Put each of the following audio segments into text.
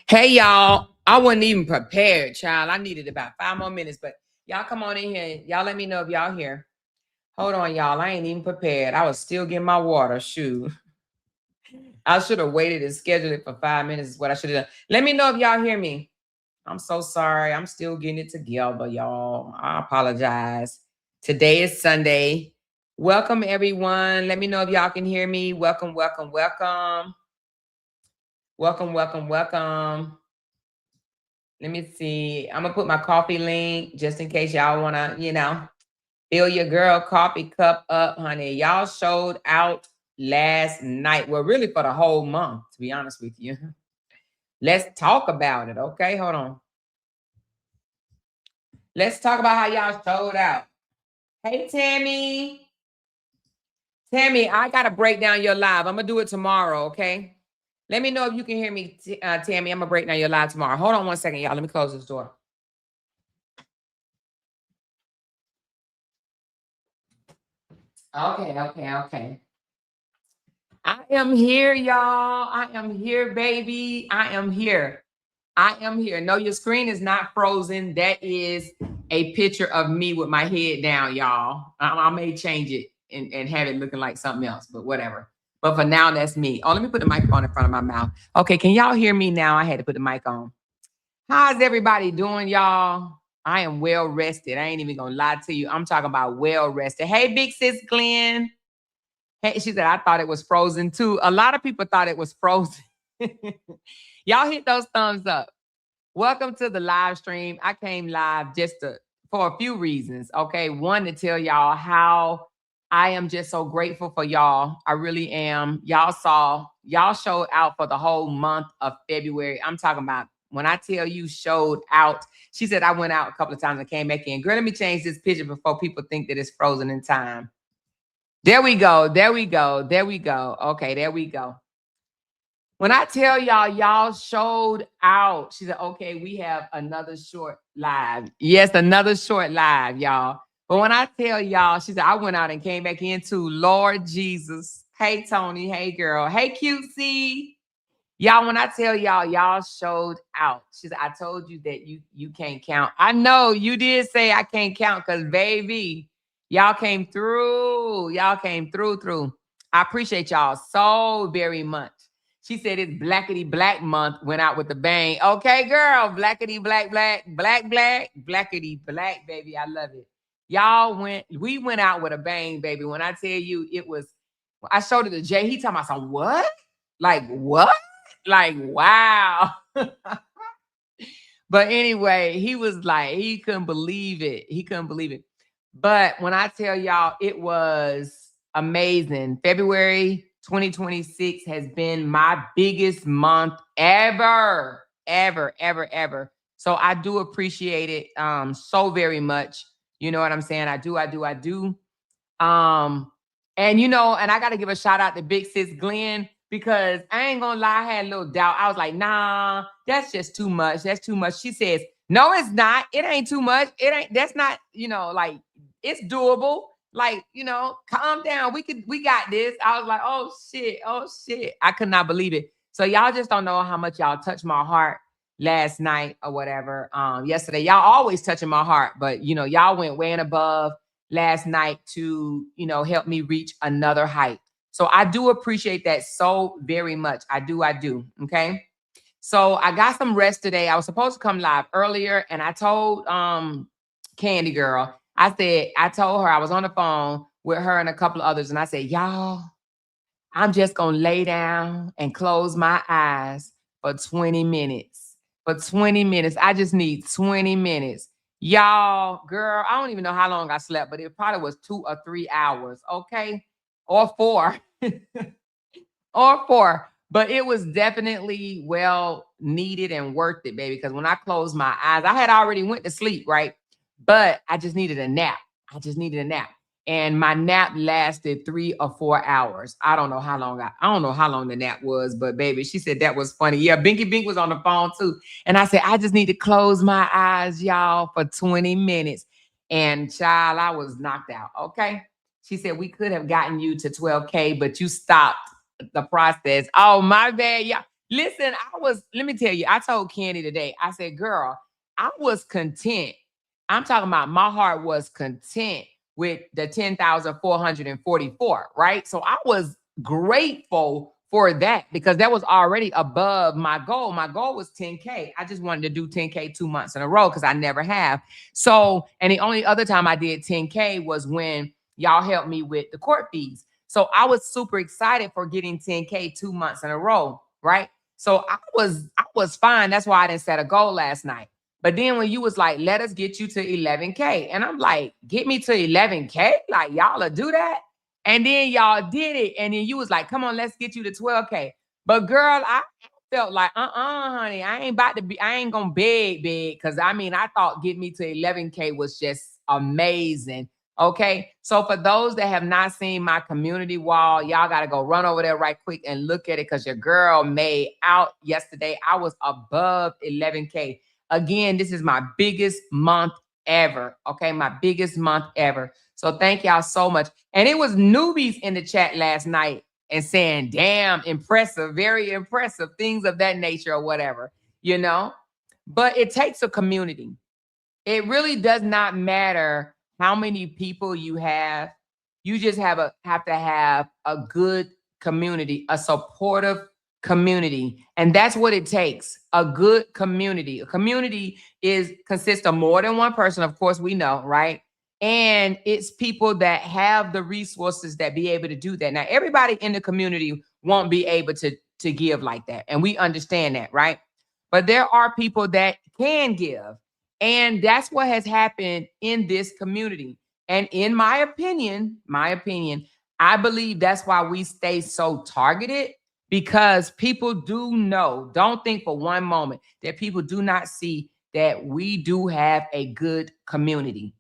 Hey, y'all. I wasn't even prepared, child. I needed about 5 more minutes, but y'all come on in here. Y'all let me know if y'all here. Hold on, y'all. I ain't even prepared. I was still getting my water. Shoot. I should have waited and scheduled it for 5 minutes is what I should have done. Let me know if y'all hear me. I'm so sorry. I'm still getting it together, y'all. I apologize. Today is Sunday. Welcome, everyone. Let me know if y'all can hear me. Welcome, welcome, welcome. Welcome, welcome, welcome. Let me see. I'm gonna put my coffee link just in case y'all wanna, fill your girl coffee cup up, honey. Y'all showed out last night. Well, really for the whole month, to be honest with you. Let's talk about it. Okay, hold on. Let's talk about how y'all showed out. Hey, Tammy. Tammy, I gotta break down your live. I'm gonna do it tomorrow, okay? Let me know if you can hear me, Tammy. I'm gonna break down your live tomorrow. Hold on one second, y'all. Let me close this door. Okay. I am here, y'all. I am here, baby. I am here. I am here. No, your screen is not frozen. That is a picture of me with my head down, y'all. I may change it and have it looking like something else, but whatever. But for now, that's me. Oh, let me put the microphone in front of my mouth. Okay, can y'all hear me now? I had to put the mic on. How's everybody doing, y'all? I am well rested. I ain't even gonna lie to you. I'm talking about well rested. Hey, big sis Glenn. Hey, she said, I thought it was frozen too. A lot of people thought it was frozen. Y'all hit those thumbs up. Welcome to the live stream. I came live for a few reasons. Okay. One, to tell y'all how I am just so grateful for y'all. I really am. Y'all showed out for the whole month of February. I'm talking about when I tell you showed out. She said, I went out a couple of times and came back in. Girl, let me change this picture before people think that it's frozen in time. There we go. Okay, there we go. When I tell y'all showed out, she said, okay, we have another short live. Yes, another short live, y'all. But when I tell y'all, she said, I went out and came back in too. Lord Jesus. Hey, Tony. Hey, girl. Hey, cutesy. Y'all, when I tell y'all showed out. She said, I told you that you can't count. I know you did say I can't count because, baby, y'all came through. Y'all came through. I appreciate y'all so very much. She said it's Blackity Black month, went out with the bang. Okay, girl, Blackity Black, Blackity Black, baby. I love it. We went out with a bang, baby. When I tell you it was, I showed it to Jay. He talking about some what? Like what? Like, wow. But anyway, he was like, he couldn't believe it. But when I tell y'all, it was amazing. February 2026 has been my biggest month ever. So I do appreciate it so very much. You know what I'm saying? I do. And I gotta give a shout out to Big Sis Glenn because I ain't gonna lie, I had a little doubt. I was like, nah, that's just too much. That's too much. She says, no, it's not. It ain't too much. That's not, like it's doable. Like, calm down. We got this. I was like, oh shit. I could not believe it. So y'all just don't know how much y'all touched my heart last night or whatever. Yesterday. Y'all always touching my heart, but y'all went way and above last night to, help me reach another height. So I do appreciate that so very much. I do. Okay. So I got some rest today. I was supposed to come live earlier and I told Candy Girl, I told her I was on the phone with her and a couple of others. And I said, y'all, I'm just going to lay down and close my eyes for 20 minutes. For 20 minutes. I just need 20 minutes. Y'all, girl, I don't even know how long I slept, but it probably was 2 or 3 hours, okay? Or 4. Or 4. But it was definitely well needed and worth it, baby, because when I closed my eyes, I had already went to sleep, right? But I just needed a nap. And my nap lasted 3 or 4 hours. I don't know how long the nap was, but baby, she said that was funny. Yeah, Binky Bink was on the phone too. And I said, I just need to close my eyes, y'all, for 20 minutes. And child, I was knocked out. Okay. She said, we could have gotten you to 12K, but you stopped the process. Oh, my bad. Listen, let me tell you, I told Candy today, I said, girl, I was content. I'm talking about my heart was content with the 10,444, right? So I was grateful for that because that was already above my goal. My goal was 10K. I just wanted to do 10K 2 months in a row because I never have. So, and the only other time I did 10K was when y'all helped me with the court fees. So I was super excited for getting 10K 2 months in a row, right? So I was fine. That's why I didn't set a goal last night. But then when you was like, let us get you to 11K. And I'm like, get me to 11K? Like, y'all will do that? And then y'all did it. And then you was like, come on, let's get you to 12K. But girl, I felt like, honey, I ain't gonna beg. Cause I mean, I thought get me to 11K was just amazing. Okay. So for those that have not seen my community wall, y'all got to go run over there right quick and look at it because your girl made out yesterday. I was above 11K. Again, this is my biggest month ever. Okay. My biggest month ever. So thank y'all so much. And it was newbies in the chat last night and saying, damn, impressive, very impressive, things of that nature or whatever, you know, but it takes a community. It really does not matter how many people you have. You just have to have a good community, a supportive community. And that's what it takes. A good community. A community consists of more than one person, of course, we know, right? And it's people that have the resources that be able to do that. Now, everybody in the community won't be able to give like that. And we understand that, right? But there are people that can give. And that's what has happened in this community. And in my opinion, I believe that's why we stay so targeted because people do know, don't think for one moment that people do not see that we do have a good community.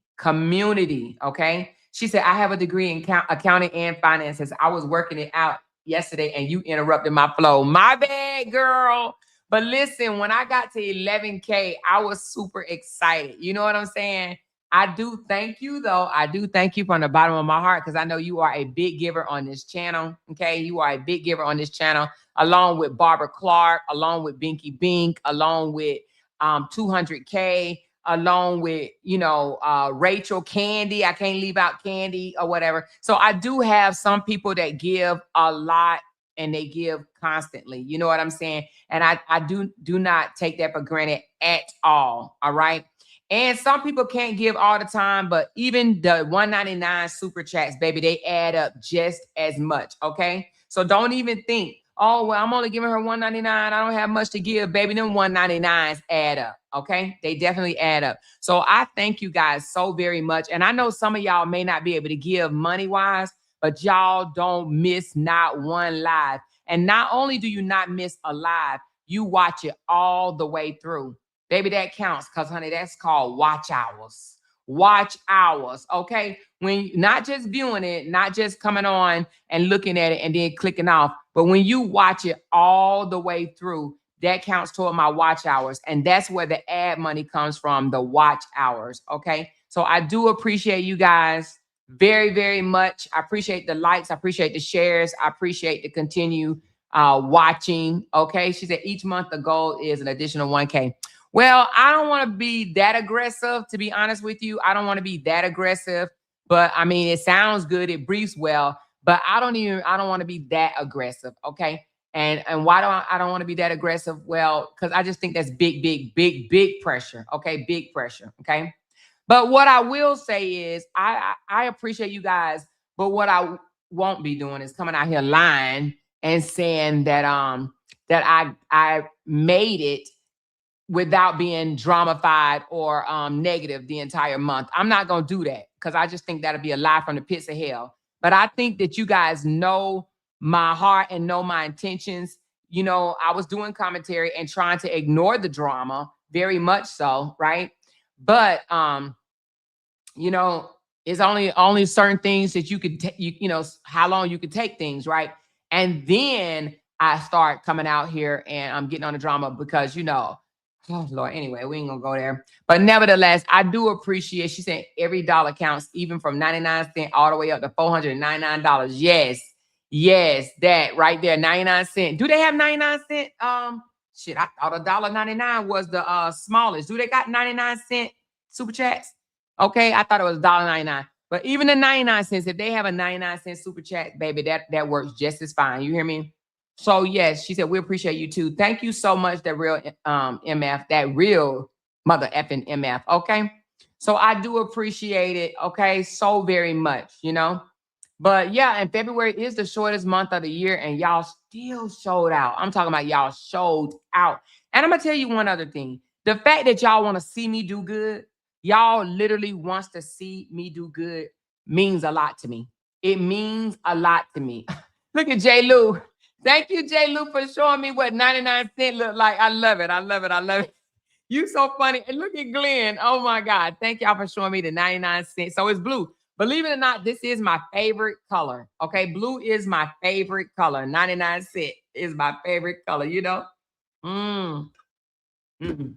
Okay? She said, I have a degree in accounting and finances. I was working it out yesterday and you interrupted my flow. My bad, girl. But listen, when I got to 11K, I was super excited. You know what I'm saying? I do thank you, though. I do thank you from the bottom of my heart because I know you are a big giver on this channel. Okay. You are a big giver on this channel, along with Barbara Clark, along with Binky Bink, along with 200K, along with, Rachel Candy. I can't leave out Candy or whatever. So I do have some people that give a lot and they give constantly. You know what I'm saying? And I do not take that for granted at all. All right. And some people can't give all the time, but even the 199 super chats, baby, they add up just as much. Okay. So don't even think, oh, well, I'm only giving her 199. I don't have much to give, baby. Them 199s add up. Okay. They definitely add up. So I thank you guys so very much. And I know some of y'all may not be able to give money wise, but y'all don't miss not one live. And not only do you not miss a live, you watch it all the way through. Baby, that counts because, honey, that's called watch hours. Watch hours, okay? When not just viewing it, not just coming on and looking at it and then clicking off, but when you watch it all the way through, that counts toward my watch hours. And that's where the ad money comes from, the watch hours, okay? So I do appreciate you guys very, very much. I appreciate the likes. I appreciate the shares. I appreciate the continue watching, okay? She said each month the goal is an additional 1K. Well, I don't want to be that aggressive, to be honest with you. I don't want to be that aggressive, but I mean, it sounds good. It briefs well, but I don't want to be that aggressive. Okay. And why I don't want to be that aggressive? Well, because I just think that's big pressure. Okay. Big pressure. Okay. But what I will say is I appreciate you guys, but what I won't be doing is coming out here lying and saying that I made it without being dramified or negative the entire month. I'm not going to do that because I just think that'll be a lie from the pits of hell. But I think that you guys know my heart and know my intentions. You know, I was doing commentary and trying to ignore the drama, very much so, right? But you know, it's only certain things that you could you know how long you could take things, right? And then I start coming out here and I'm getting on the drama because oh Lord, anyway, we ain't gonna go there. But nevertheless, I do appreciate, she said every dollar counts, even from 99 cents all the way up to $499. Yes, that right there, 99 cents. Do they have 99 cent? Shit, I thought $1.99 was the smallest. Do they got 99 cent super chats? Okay, I thought it was $1.99. But even the 99 cents, if they have a 99 cent super chat, baby, that works just as fine. You hear me? So yes, she said, we appreciate you too. Thank you so much, that real MF, that real mother effing MF. Okay. So I do appreciate it. Okay, so very much, you know. But yeah, and February is the shortest month of the year, and y'all still showed out. I'm talking about y'all showed out. And I'm gonna tell you one other thing. The fact that y'all want to see me do good, y'all literally wants to see me do good, means a lot to me. It means a lot to me. Look at J. Lou. Thank you, J. Lou, for showing me what 99 cent look like. I love it. I love it. I love it. You so funny. And look at Glenn. Oh my God. Thank y'all for showing me the 99 cents. So it's blue. Believe it or not, this is my favorite color. Okay. Blue is my favorite color. 99 cent is my favorite color, you know? Mm. Mm.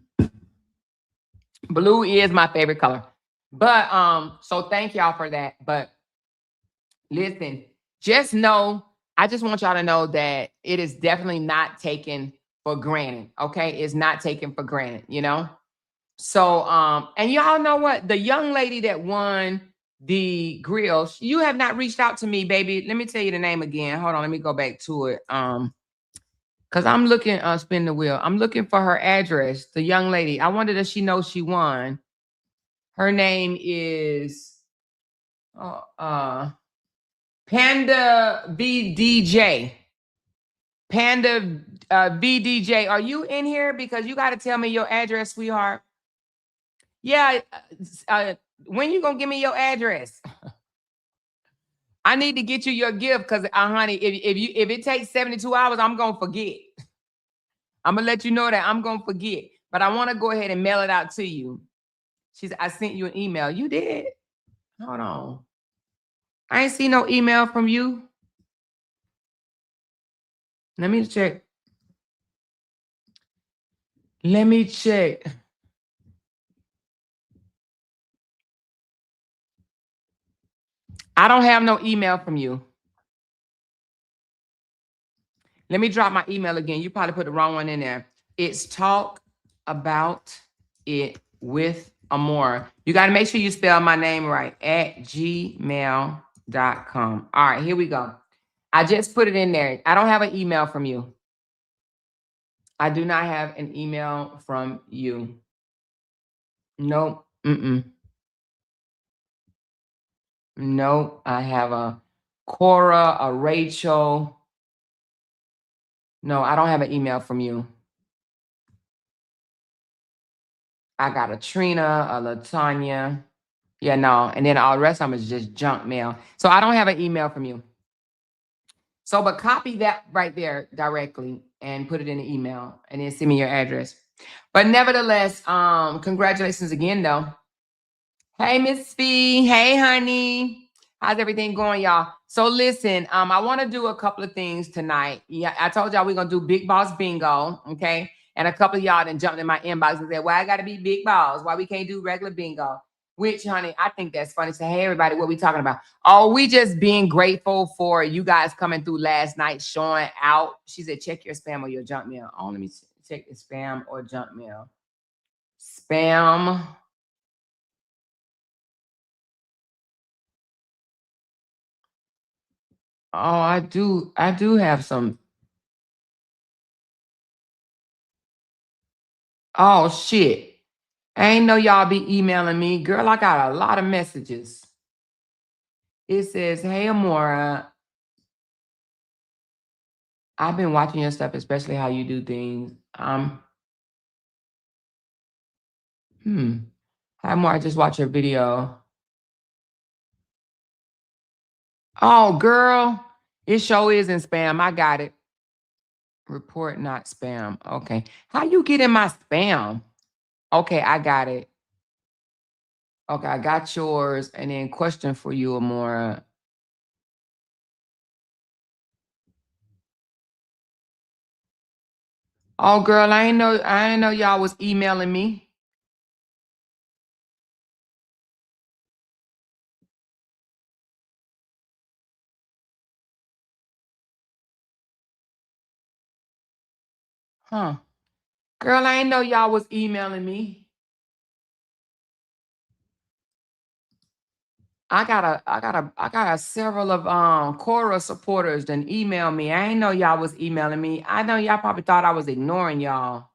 Blue is my favorite color. But so thank y'all for that. But listen, just know, I just want y'all to know that it is definitely not taken for granted. Okay. It's not taken for granted, you know? So, and y'all know what? The young lady that won the grill, you have not reached out to me, baby. Let me tell you the name again. Hold on, let me go back to it. Because I'm looking, spin the wheel. I'm looking for her address, the young lady. I wonder does she know she won. Her name is Panda VDJ. Panda VDJ. Are you in here? Because you got to tell me your address, sweetheart. Yeah. When you gonna give me your address? I need to get you your gift because, honey, if it takes 72 hours, I'm gonna forget. I'm gonna let you know that I'm gonna forget. But I want to go ahead and mail it out to you. I sent you an email. You did? Hold on. I ain't see no email from you. Let me check. Let me check. I don't have no email from you. Let me drop my email again. You probably put the wrong one in there. It's talk about it with Amora. You got to make sure you spell my name right, at gmail.com. All right, here we go. I just put it in there. I don't have an email from you. I do not have an email from you. Nope. Nope. I have a Cora, a Rachel. No, I don't have an email from you. I got a Trina, a Latanya. Yeah, no. And then all the rest of them is just junk mail. So I don't have an email from you. So, but copy that right there directly and put it in the email and then send me your address. But nevertheless, congratulations again, though. Hey, Miss Fee. Hey, honey. How's everything going, y'all? So listen, I want to do a couple of things tonight. Yeah, I told y'all we're gonna do Big Boss Bingo, okay? And a couple of y'all then jumped in my inbox and said, "Why I gotta be Big Boss? Why we can't do regular bingo?" Which, honey, I think that's funny. Say, hey, everybody, what we talking about? Oh, we just being grateful for you guys coming through last night, showing out. She said, check your spam or your junk mail. Oh, let me check the spam or junk mail. Spam. Oh, I do have some. Oh shit. I ain't know y'all be emailing me. Girl, I got a lot of messages. It says, hey Amora, I've been watching your stuff, especially how you do things. Hi Amora, I just watched your video. Oh girl, it sure is in spam. I got it. Report not spam. Okay. How you get in my spam? Okay, I got it. Okay, I got yours. And then question for you, Amora. Oh girl, I ain't know y'all was emailing me. Huh. Girl, I didn't know y'all was emailing me. I got several of Cora supporters that email me. I didn't know y'all was emailing me. I know y'all probably thought I was ignoring y'all.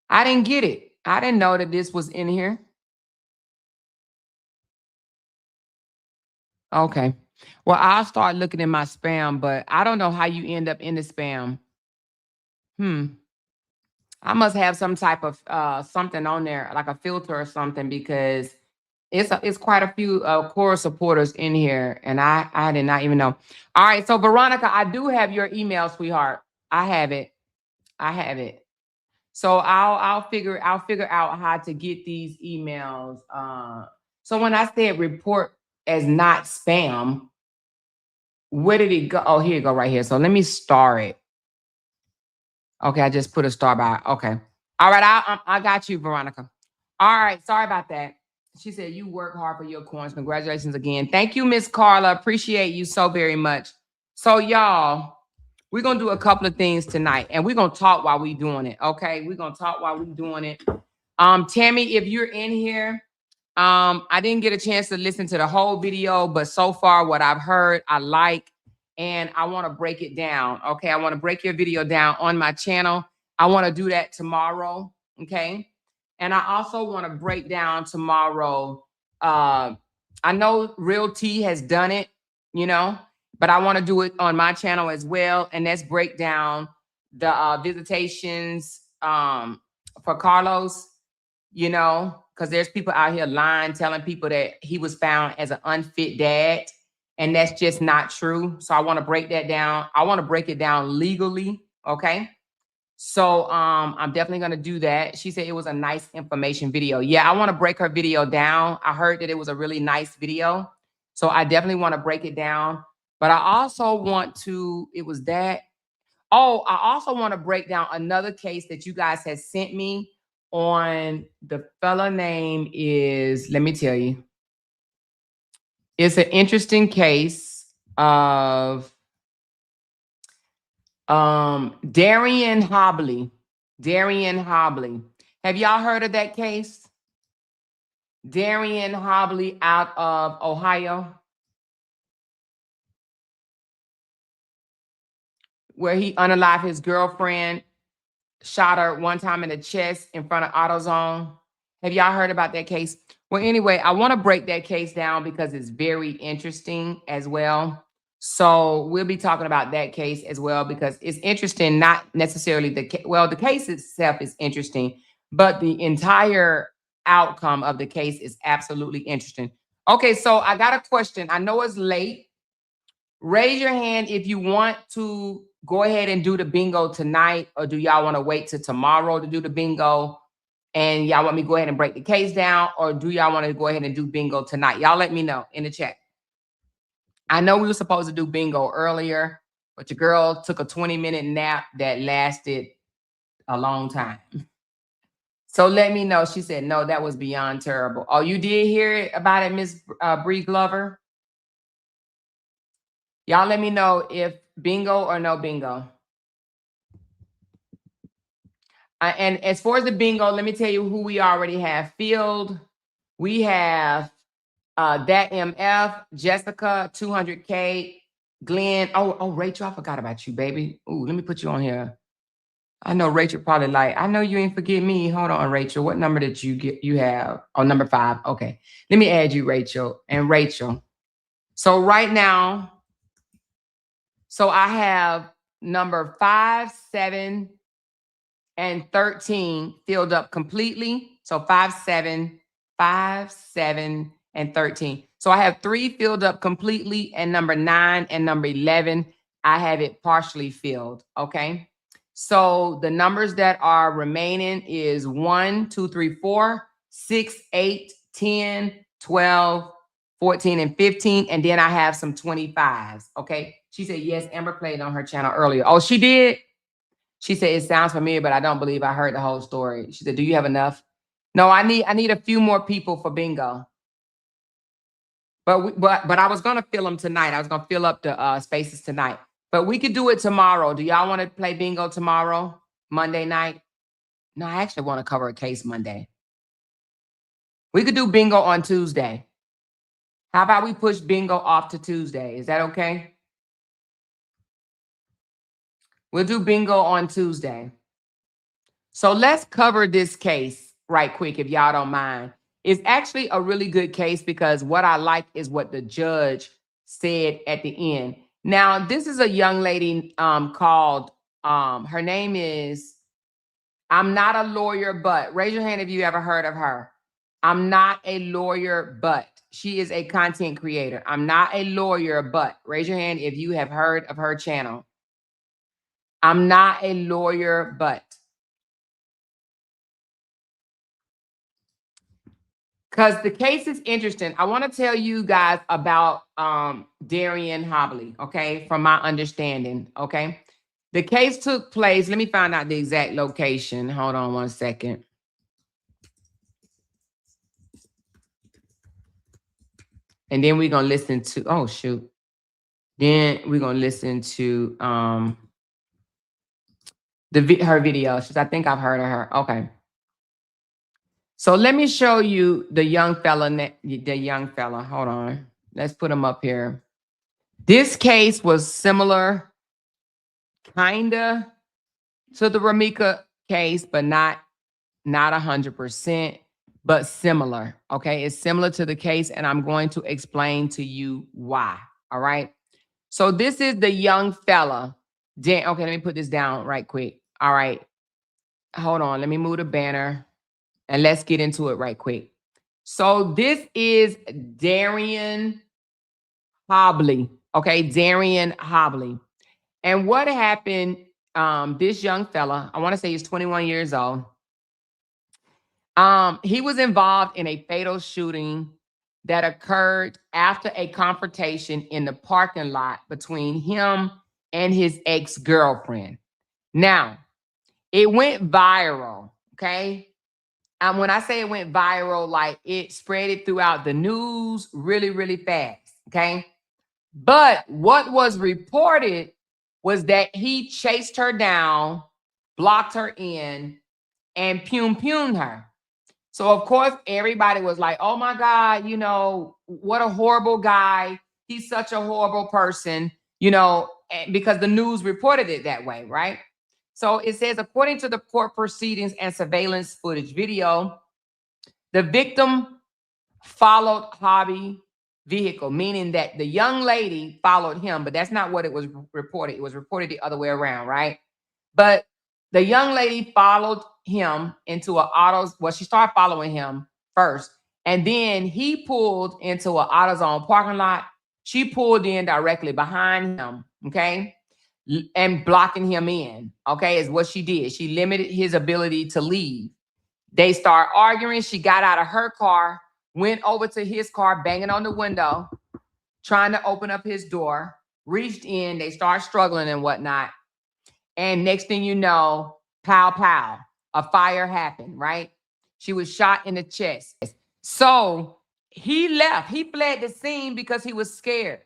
I didn't get it. I didn't know that this was in here. Okay. Well, I'll start looking in my spam, but I don't know how you end up in the spam. I must have some type of something on there, like a filter or something, because it's quite a few core supporters in here, and I did not even know. All right, so Veronica, I do have your email, sweetheart. I have it. I have it. So I'll figure out how to get these emails. So when I said report as not spam, where did it go? Oh, here you go, right here. So let me star it. Okay, I just put a star by. Okay. All right, I got you, Veronica. All right, sorry about that. She said you work hard for your coins. Congratulations again. Thank you, Miss Carla. Appreciate you so very much. So y'all, we're gonna do a couple of things tonight, and we're gonna talk while we doing it. Okay, we're gonna talk while we doing it. Tammy, if you're in here, I didn't get a chance to listen to the whole video, but so far what I've heard, I like, and I want to break it down. Okay, I want to break your video down on my channel. I want to do that tomorrow. Okay, and I also want to break down tomorrow. I know Real T has done it, you know, but I want to do it on my channel as well, and let's break down the visitations for Carlos, you know, because there's people out here lying, telling people that he was found as an unfit dad, and that's just not true. So I want to break that down. I want to break it down legally, okay? So I'm definitely going to do that. She said it was a nice information video. Yeah, I want to break her video down. I heard that it was a really nice video. So I definitely want to break it down. But I also want to, it was that. Oh, I also want to break down another case that you guys had sent me on. The fella name is, let me tell you, it's an interesting case of Darien Hobley. Darien Hobley. Have y'all heard of that case? Darien Hobley out of Ohio, where he unalived his girlfriend, shot her one time in the chest in front of AutoZone. Have y'all heard about that case? Well, anyway, I want to break that case down because it's very interesting as well. So we'll be talking about that case as well because it's interesting, not necessarily the case itself is interesting, but the entire outcome of the case is absolutely interesting. Okay, so I got a question. I know it's late. Raise your hand if you want to go ahead and do the bingo tonight, or do y'all want to wait till tomorrow to do the bingo? And y'all want me to go ahead and break the case down, or do y'all want to go ahead and do bingo tonight? Y'all let me know in the chat. I know we were supposed to do bingo earlier, but your girl took a 20-minute nap that lasted a long time. So let me know. She said, no, that was beyond terrible. Oh, you did hear about it, Miss Bree Glover? Y'all let me know if bingo or no bingo. And as far as the bingo, let me tell you who we already have filled. We have that MF, Jessica, 200K, Glenn. Oh, Rachel, I forgot about you, baby. Ooh, let me put you on here. I know Rachel probably like, I know you ain't forget me. Hold on, Rachel. What number did you have? Oh, number 5. Okay. Let me add you, Rachel. And Rachel. So right now, so I have number 5, 7, and 13 filled up completely. So 5, 7, 5, 7, and 13. So I have 3 filled up completely, and number 9 and number 11, I have it partially filled. Okay. So the numbers that are remaining is 1, 2, 3, 4, 6, 8, 10, 12, 14, and 15. And then I have some 25s. Okay. She said, yes, Amber played on her channel earlier. Oh, she did? She said, it sounds familiar, but I don't believe I heard the whole story. She said, do you have enough? No, I need a few more people for bingo. But I was going to fill them tonight. I was going to fill up the spaces tonight. But we could do it tomorrow. Do y'all want to play bingo tomorrow? Monday night. No, I actually want to cover a case Monday. We could do bingo on Tuesday. How about we push bingo off to Tuesday? Is that okay? We'll do bingo on Tuesday. So let's cover this case right quick, if y'all don't mind. It's actually a really good case because what I like is what the judge said at the end. Now, this is a young lady called, her name is, I'm not a lawyer, but raise your hand if you ever heard of her. I'm not a lawyer, but she is a content creator. I'm not a lawyer, but raise your hand if you have heard of her channel. I'm not a lawyer, but. Because the case is interesting. I want to tell you guys about Darien Hobley, okay, from my understanding, okay? The case took place, let me find out the exact location. Hold on one second. And then we're going to listen to, oh, shoot. Then we're going to listen to her video. I think I've heard of her. Okay. So let me show you the young fella. Hold on. Let's put him up here. This case was similar, kinda, to the Ramika case, but not 100%, but similar. Okay, it's similar to the case, and I'm going to explain to you why. All right. So this is the young fella. Okay, let me put this down right quick. All right. Hold on. Let me move the banner and let's get into it right quick. So this is Darien Hobley. Okay, Darien Hobley. And what happened, this young fella, I want to say he's 21 years old. He was involved in a fatal shooting that occurred after a confrontation in the parking lot between him and his ex-girlfriend. Now, it went viral, okay? When I say it went viral, like it spread it throughout the news really, really fast, okay? But what was reported was that he chased her down, blocked her in, and pumed her. So, of course, everybody was like, oh, my God, you know, what a horrible guy. He's such a horrible person, you know, because the news reported it that way, right? So it says, according to the court proceedings and surveillance footage video, the victim followed Hobby vehicle, meaning that the young lady followed him, but that's not what it was reported. It was reported the other way around, right? But the young lady followed him into an she started following him first, and then he pulled into an AutoZone parking lot. She pulled in directly behind him, okay, and blocking him in, okay, is what she did. She limited his ability to leave. They start arguing. She got out of her car, went over to his car, banging on the window, trying to open up his door, reached in. They start struggling and whatnot. And next thing you know, pow, pow, a fire happened, right? She was shot in the chest. So he left. He fled the scene because he was scared.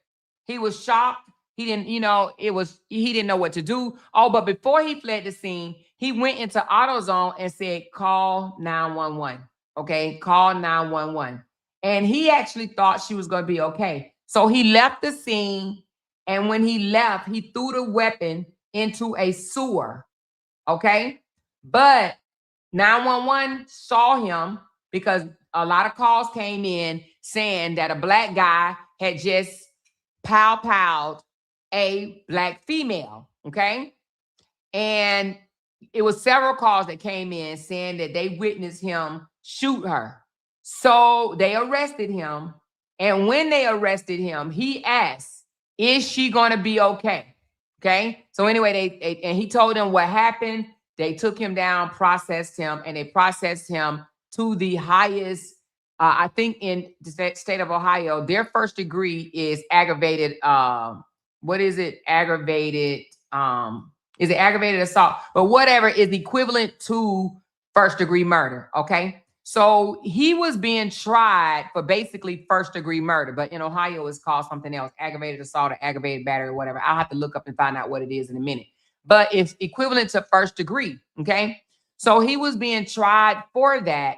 He was shocked. He didn't, he didn't know what to do. Oh, but before he fled the scene, he went into AutoZone and said, call 911. Okay, call 911. And he actually thought she was going to be okay. So he left the scene. And when he left, he threw the weapon into a sewer. Okay. But 911 saw him because a lot of calls came in saying that a black guy had just pow-powed a black female. Okay. And it was several calls that came in saying that they witnessed him shoot her. So they arrested him. And when they arrested him, he asked, is she going to be okay? Okay. So anyway, and he told them what happened. They took him down, processed him, and they processed him to the highest, I think in the state of Ohio, their first degree is aggravated. What is it? Aggravated. Is it aggravated assault? But whatever is equivalent to first degree murder. Okay. So he was being tried for basically first degree murder, but in Ohio it's called something else, aggravated assault or aggravated battery or whatever. I'll have to look up and find out what it is in a minute. but it's equivalent to first degree. Okay. So he was being tried for that.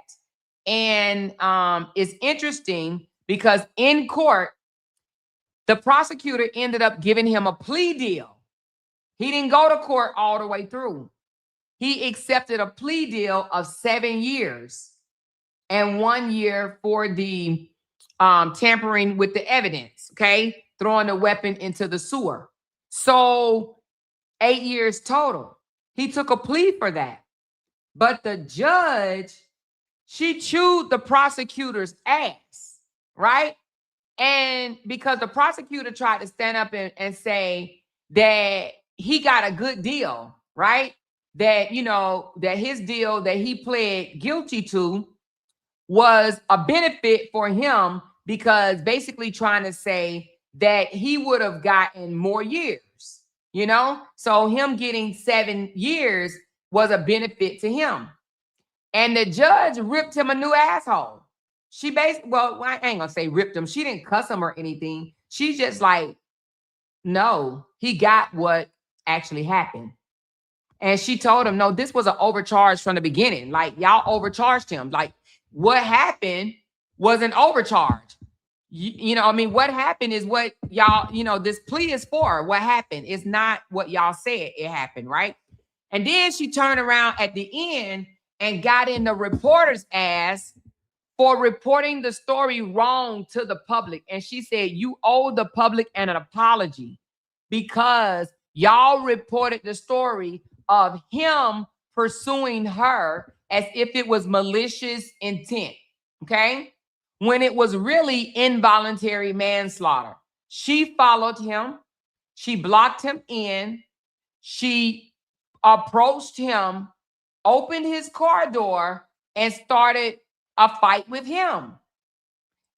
And it's interesting because in court, the prosecutor ended up giving him a plea deal. He didn't go to court all the way through. He accepted a plea deal of 7 years and 1 year for the tampering with the evidence, okay? Throwing the weapon into the sewer. So 8 years total. He took a plea for that. But the judge, she chewed the prosecutor's ass, right? And because the prosecutor tried to stand up and say that he got a good deal, right? That, you know, that his deal that he pled guilty to was a benefit for him, because basically trying to say that he would have gotten more years, you know? So him getting 7 years was a benefit to him. And the judge ripped him a new asshole. She basically, well, I ain't gonna say ripped him. She didn't cuss him or anything. She's just like, no, he got what actually happened. And she told him, no, this was an overcharge from the beginning. Like, y'all overcharged him. Like, what happened was an overcharge. You know, I mean, what happened is what y'all, you know, this plea is for. What happened is not what y'all said it happened, right? And then she turned around at the end and got in the reporter's ass for reporting the story wrong to the public. And she said, you owe the public an apology because y'all reported the story of him pursuing her as if it was malicious intent, okay? When it was really involuntary manslaughter. She followed him. She blocked him in. She approached him, opened his car door, and started a fight with him.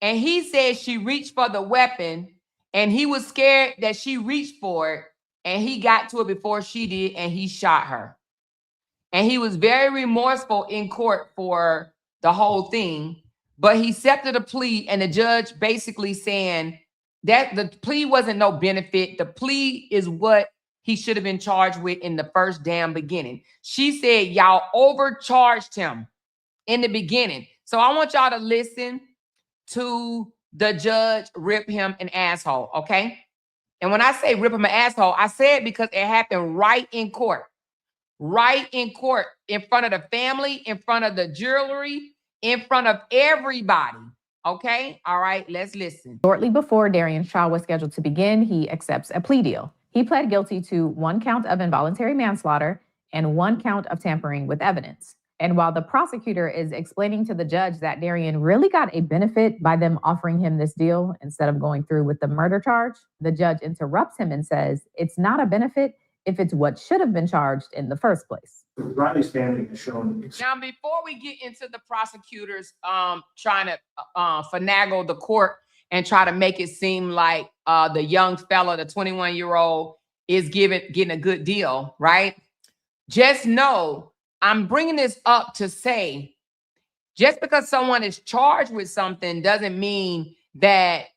And he said she reached for the weapon, and he was scared that she reached for it, and he got to it before she did, and he shot her. And he was very remorseful in court for the whole thing, but he accepted a plea, and the judge basically saying that the plea wasn't no benefit. The plea is what he should have been charged with in the first damn beginning. She said y'all overcharged him in the beginning. So I want y'all to listen to the judge rip him an asshole, okay? And when I say rip him an asshole, I say it because it happened right in court. Right in court, in front of the family, in front of the jury, in front of everybody. Okay? All right, let's listen. Shortly before Darien's trial was scheduled to begin, he accepts a plea deal. He pled guilty to 1 count of involuntary manslaughter and 1 count of tampering with evidence. And while the prosecutor is explaining to the judge that Darien really got a benefit by them offering him this deal instead of going through with the murder charge, the judge interrupts him and says, it's not a benefit if it's what should have been charged in the first place. Riley's family has shown. Now, before we get into the prosecutors trying to finagle the court and try to make it seem like the young fella, the 21-year-old, is getting a good deal, right? Just know, I'm bringing this up to say, just because someone is charged with something doesn't mean that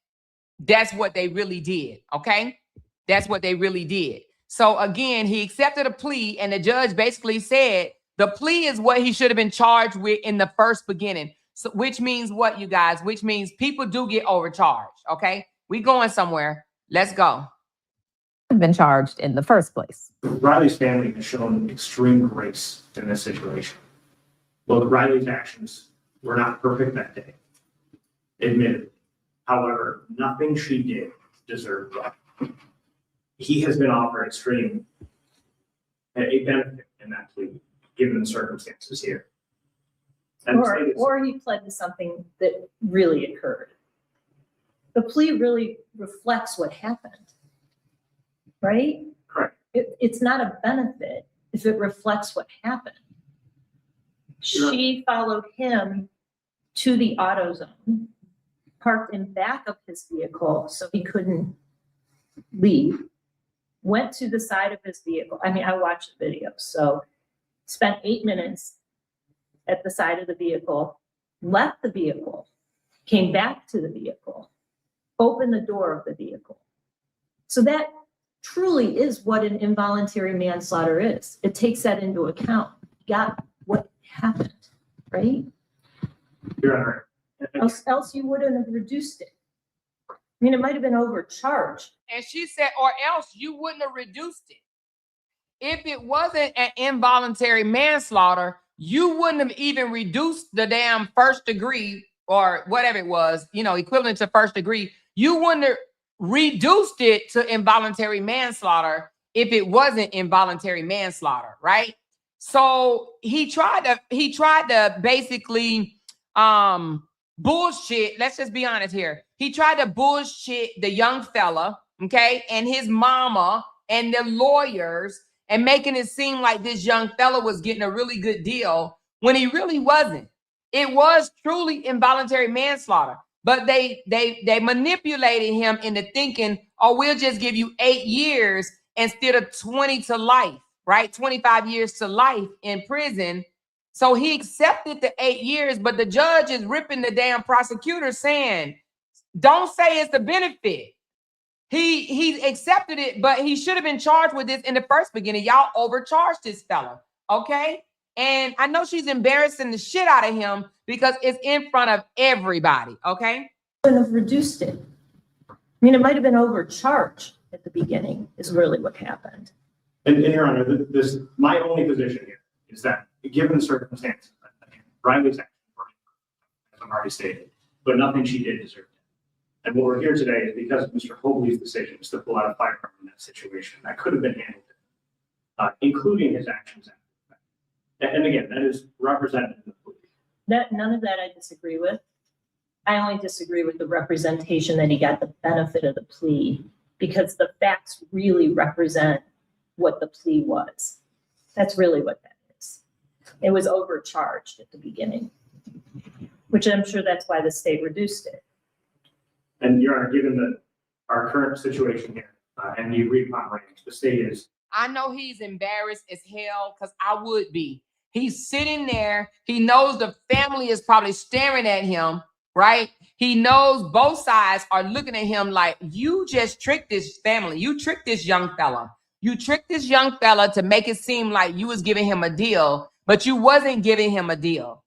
that's what they really did, okay? That's what they really did. So again, he accepted a plea, and the judge basically said the plea is what he should have been charged with in the first beginning. So, which means what, you guys? Which means people do get overcharged, okay? We going somewhere. Let's go. Been charged in the first place. Riley's family has shown extreme grace in this situation. Well, Riley's actions were not perfect that day, admittedly. However, nothing she did deserved that. He has been offered a benefit in that plea, given the circumstances here. Or he pled to something that really occurred. The plea really reflects what happened, right? Correct. It's not a benefit if it reflects what happened. Sure. She followed him to the AutoZone, parked in back of his vehicle so he couldn't leave, went to the side of his vehicle. I mean, I watched the video, so spent 8 minutes at the side of the vehicle, left the vehicle, came back to the vehicle, opened the door of the vehicle. So that truly is what an involuntary manslaughter is. It takes that into account. Got what happened, right? Your Honor, Else you wouldn't have reduced it. I mean, it might have been overcharged. And she said, or else you wouldn't have reduced it. If it wasn't an involuntary manslaughter, you wouldn't have even reduced the damn first degree or whatever it was, equivalent to first degree. You wouldn't have reduced it to involuntary manslaughter if it wasn't involuntary manslaughter, right? So he tried to basically bullshit. Let's just be honest here. He tried to bullshit the young fella, okay, and his mama and the lawyers, and making it seem like this young fella was getting a really good deal when he really wasn't. It was truly involuntary manslaughter, but they manipulated him into thinking, oh, we'll just give you 8 years instead of 20 to life, right? 25 years to life in prison. So he accepted the 8 years, but the judge is ripping the damn prosecutor saying, don't say it's the benefit. He accepted it, but he should have been charged with this in the first beginning. Y'all overcharged this fella, okay? And I know she's embarrassing the shit out of him because it's in front of everybody, okay? Wouldn't have reduced it. I mean, it might have been overcharged at the beginning is really what happened. and Your Honor, my only position here is that given the circumstances, Riley's action, as I've already stated, but nothing she did deserved it. And what we're here today is because of Mr. Hobley's decision to pull out a firearm in that situation. That could have been handled, including his actions. And again, that is represented in the plea. None of that I disagree with. I only disagree with the representation that he got the benefit of the plea because the facts really represent what the plea was. That's really what that is. It was overcharged at the beginning, which I'm sure that's why the state reduced it. And Your Honor, given our current situation here and the agreed upon range, the state is. I know he's embarrassed as hell because I would be. He's sitting there. He knows the family is probably staring at him, right? He knows both sides are looking at him like, you just tricked this family. You tricked this young fella. You tricked this young fella to make it seem like you was giving him a deal, but you wasn't giving him a deal.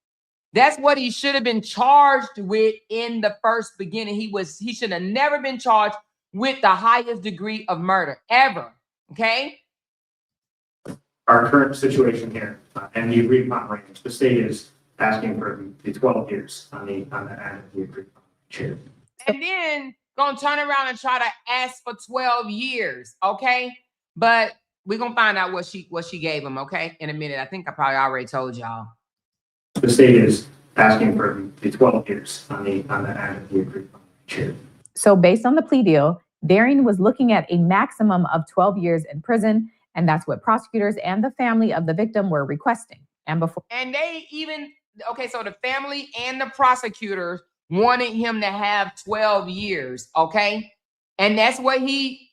That's what he should have been charged with in the first beginning. He should have never been charged with the highest degree of murder ever. Okay. Our current situation here and the agreed upon range, the state is asking for the 12 years on the end of the agreed upon range. And then gonna turn around and try to ask for 12 years. Okay. But we're gonna find out what she gave him, okay, in a minute. I think I probably already told y'all. The state is asking for the 12 years on the end of the agreed upon range. So based on the plea deal, Darien was looking at a maximum of 12 years in prison, and that's what prosecutors and the family of the victim were requesting. And they even, okay, so the family and the prosecutors wanted him to have 12 years, okay? And that's what he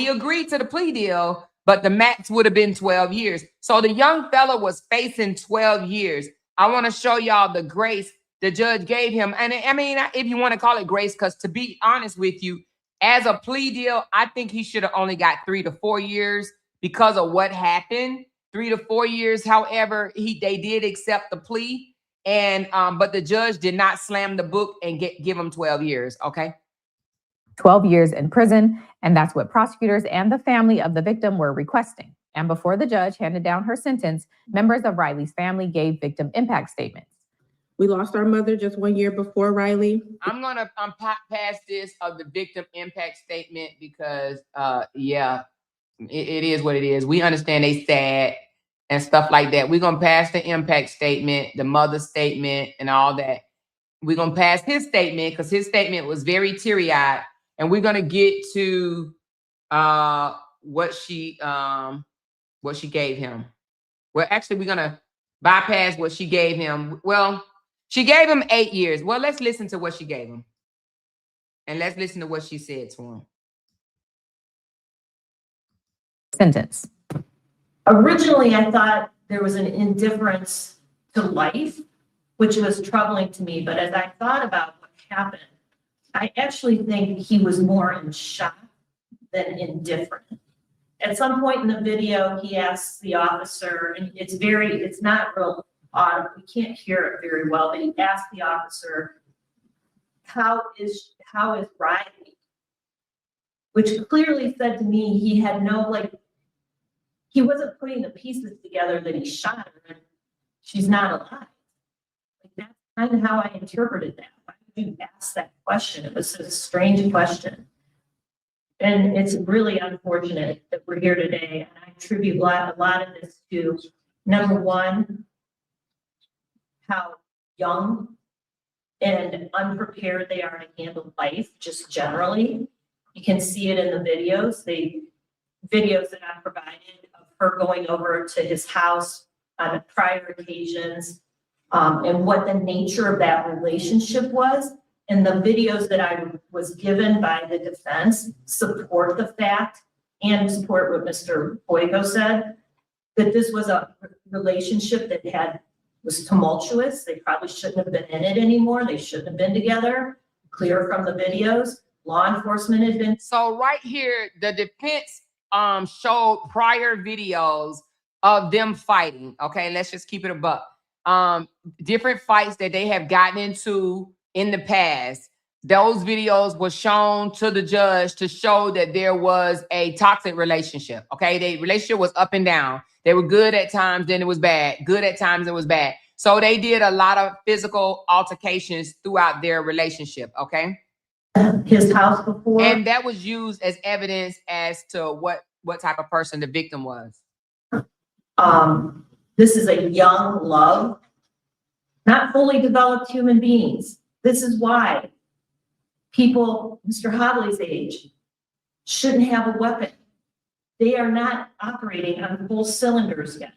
agreed to the plea deal, but the max would have been 12 years. So the young fella was facing 12 years. I want to show y'all the grace the judge gave him. And I mean, if you want to call it grace, because to be honest with you, as a plea deal, I think he should have only got 3 to 4 years because of what happened. 3 to 4 years. However, they did accept the plea, and but the judge did not slam the book and give him 12 years. Okay. 12 years in prison, and that's what prosecutors and the family of the victim were requesting. And before the judge handed down her sentence, members of Riley's family gave victim impact statements. We lost our mother just 1 year before Riley. I'm gonna pass this of the victim impact statement because it is what it is. We understand they sad and stuff like that. We're gonna pass the impact statement, the mother's statement, and all that. We're gonna pass his statement because his statement was very teary-eyed, and we're gonna get to what she gave him. Well, actually, we're gonna bypass what she gave him. Well, she gave him 8 years. Well, let's listen to what she gave him. And let's listen to what she said to him. Sentence. Originally, I thought there was an indifference to life, which was troubling to me. But as I thought about what happened, I actually think he was more in shock than indifferent. At some point in the video, he asks the officer, and it's not real audible, we can't hear it very well, but he asked the officer, how is Riley? Which clearly said to me, he had no, he wasn't putting the pieces together that he shot her and she's not alive. That's kind of how I interpreted that. Why did you ask that question? It was a strange question. And it's really unfortunate that we're here today. And I attribute a lot of this to, number one, how young and unprepared they are to handle life, just generally. You can see it in the videos. Videos that I provided of her going over to his house on prior occasions, and what the nature of that relationship was. And the videos that I was given by the defense support the fact and support what Mr. Boyko said, that this was a relationship that was tumultuous. They probably shouldn't have been in it anymore. They shouldn't have been together. Clear from the videos. Law enforcement had been. So right here, the defense showed prior videos of them fighting. Okay, let's just keep it a buck. Different fights that they have gotten into in the past. Those videos were shown to the judge to show that there was a toxic relationship. Okay, the relationship was up and down. They were good at times, then it was bad. Good at times, it was bad. So they did a lot of physical altercations throughout their relationship. Okay. His house before. And that was used as evidence as to what type of person the victim was. This is a young love, not fully developed human beings. This is why people, Mr. Hobley's age, shouldn't have a weapon. They are not operating on full cylinders yet.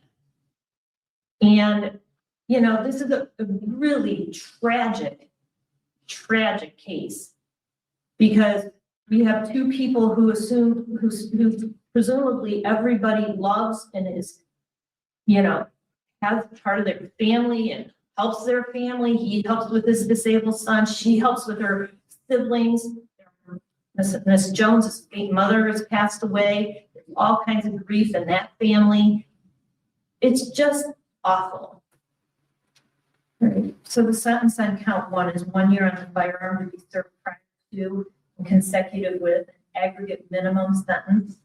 And, this is a really tragic case, because we have two people who presumably everybody loves and is, has part of their family and helps their family. He helps with his disabled son. She helps with her siblings. Miss Jones's mother has passed away. There's all kinds of grief in that family. It's just awful. So the sentence on count 1 is 1 year on the firearm to be served prior to and consecutive with an aggregate minimum sentence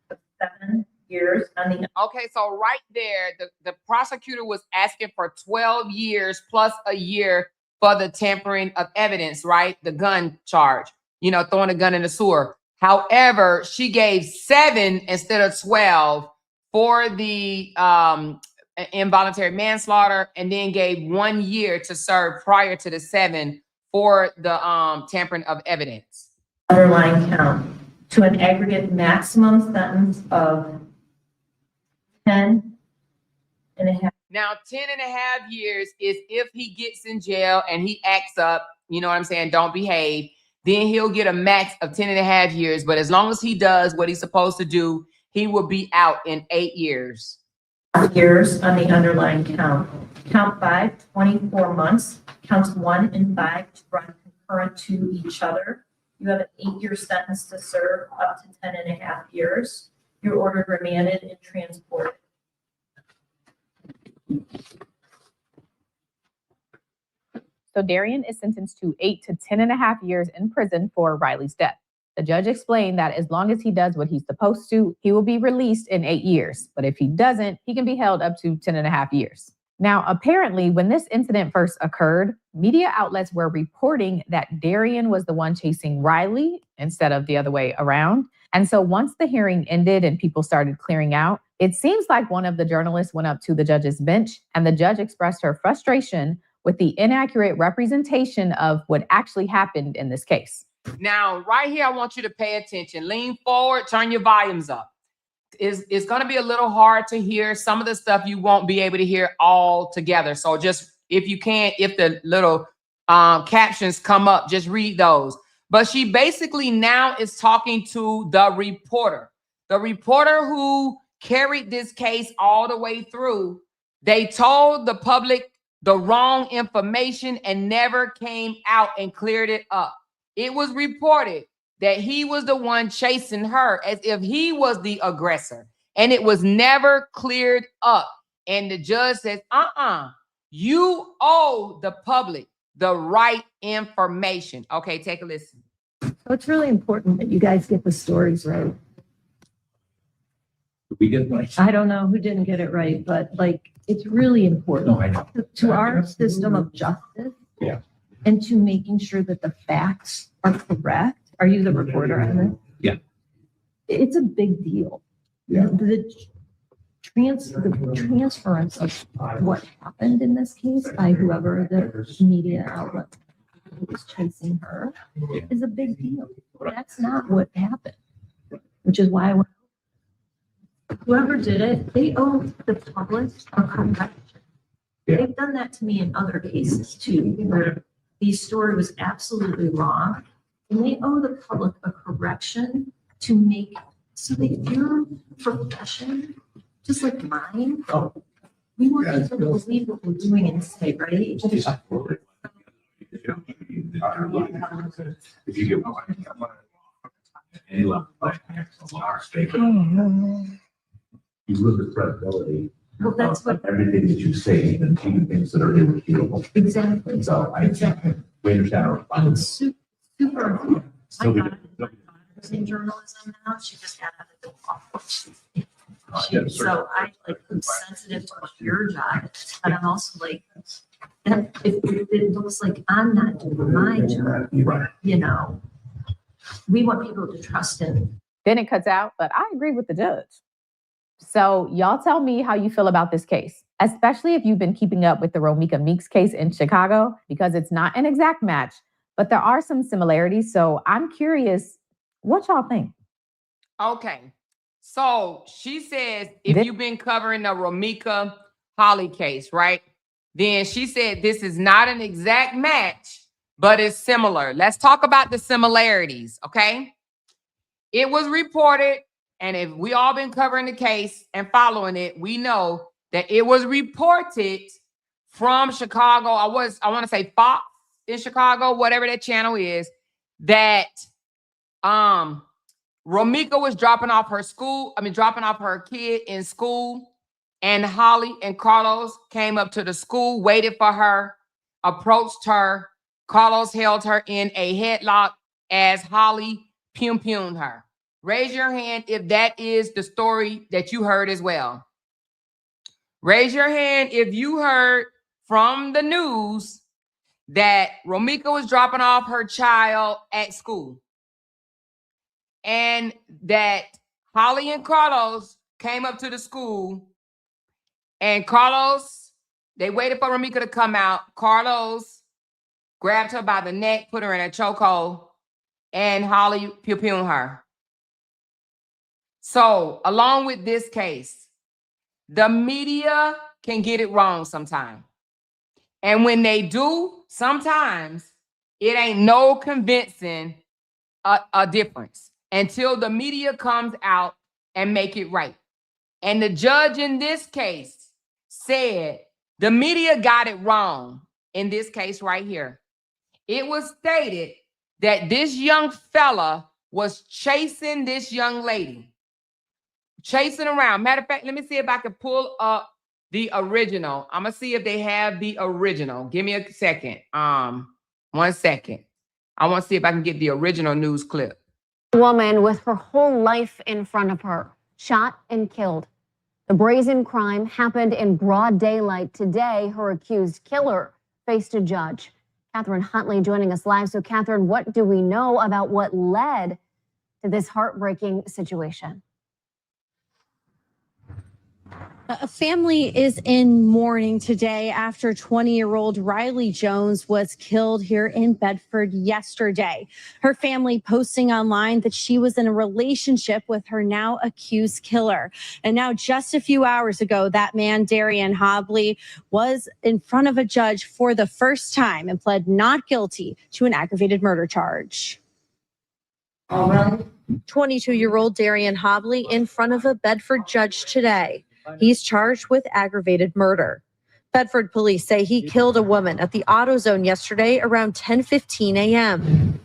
of 7 years on the. Okay, so right there, the prosecutor was asking for 12 years plus a year for the tampering of evidence, right? The gun charge, throwing a gun in the sewer. However, she gave 7 instead of 12 for the involuntary manslaughter, and then gave 1 year to serve prior to the 7 for the tampering of evidence. Underlying count to an aggregate maximum sentence of 10 and a half. Now, 10 and a half years is if he gets in jail and he acts up, don't behave, then he'll get a max of 10 and a half years. But as long as he does what he's supposed to do, he will be out in 8 years. Years on the underlying count. Count 5, 24 months. Counts 1 and 5 to run concurrent to each other. You have an 8-year sentence to serve up to 10 and a half years. You're ordered remanded and transported. So Darien is sentenced to 8 to 10 and a half years in prison for Riley's death. The judge explained that as long as he does what he's supposed to, he will be released in 8 years. But if he doesn't, he can be held up to 10 and a half years. Now, apparently, when this incident first occurred, media outlets were reporting that Darien was the one chasing Riley instead of the other way around. And so once the hearing ended and people started clearing out, it seems like one of the journalists went up to the judge's bench and the judge expressed her frustration with the inaccurate representation of what actually happened in this case. Now, right here, I want you to pay attention. Lean forward, turn your volumes up. It's going to be a little hard to hear. Some of the stuff you won't be able to hear all together. So just, if you can't, if the little captions come up, just read those. But she basically now is talking to the reporter who carried this case all the way through. They told the public the wrong information and never came out and cleared it up. It was reported that he was the one chasing her as if he was the aggressor. And it was never cleared up. And the judge says, you owe the public the right information. Okay, take a listen. So it's really important that you guys get the stories right. We get right. I don't know who didn't get it right, but like, it's really important No, I know. to our system of justice. Yeah. And to making sure that the facts are correct. Are you the reporter on this? Yeah. It's a big deal. Yeah. The transference of what happened in this case by whoever the media outlet was chasing her is a big deal. That's not what happened, which is why whoever did it, they owe the public a correction. Yeah. They've done that to me in other cases too, where the story was absolutely wrong, and they owe the public a correction to make so that your profession, just like mine, we want people to believe what we're doing and say, right? If you get one, any level of you lose the credibility. Well, that's what, Everything that you say, even things that are irrefutable. exactly. So we understand our It's super important. My So we- daughter is in journalism now, she just got out of the law. Yeah, So I like, I'm sensitive to what your job is, but I'm also like, and if it looks like I'm not doing my job, Right. you know, we want people to trust in. Then it cuts out, but I agree with the judge. So y'all tell me how you feel about this case, especially if you've been keeping up with the Romika Meeks case in Chicago, because it's not an exact match, but there are some similarities. So I'm curious what y'all think. Okay. So she says, if you've been covering the Romika Holly case, right? Then she said, this is not an exact match, but it's similar. Let's talk about the similarities. Okay. It was reported, and if we all been covering the case and following it, we know that it was reported from Chicago. I want to say Fox in Chicago, whatever that channel is, that Romika was dropping off her kid in school, and Holly and Carlos came up to the school, waited for her, approached her. Carlos held her in a headlock as Holly pum-pumed her. Raise your hand if that is the story that you heard as well. Raise your hand if you heard from the news that Romika was dropping off her child at school, and that Holly and Carlos came up to the school, and Carlos, they waited for Romika to come out. Carlos grabbed her by the neck, put her in a chokehold, and Holly pum-pumed her. So, along with this case, the media can get it wrong sometimes. And when they do, sometimes it ain't no convincing a difference until the media comes out and make it right. And the judge in this case said the media got it wrong in this case right here. It was stated that this young fella was chasing this young lady. Chasing around. Matter of fact, let me see if I can pull up the original. I'm going to see if they have the original. Give me a second. 1 second. I want to see if I can get the original news clip. Woman with her whole life in front of her, shot and killed. The brazen crime happened in broad daylight today. Her accused killer faced a judge. Catherine Huntley joining us live. So, Catherine, what do we know about what led to this heartbreaking situation? A family is in mourning today after 20-year-old Riley Jones was killed here in Bedford yesterday. Her family posting online that she was in a relationship with her now accused killer. And now just a few hours ago, that man, Darien Hobley, was in front of a judge for the first time and pled not guilty to an aggravated murder charge. 22-year-old Darien Hobley in front of a Bedford judge today. He's charged with aggravated murder. Bedford police say he killed a woman at the AutoZone yesterday around 10:15 a.m.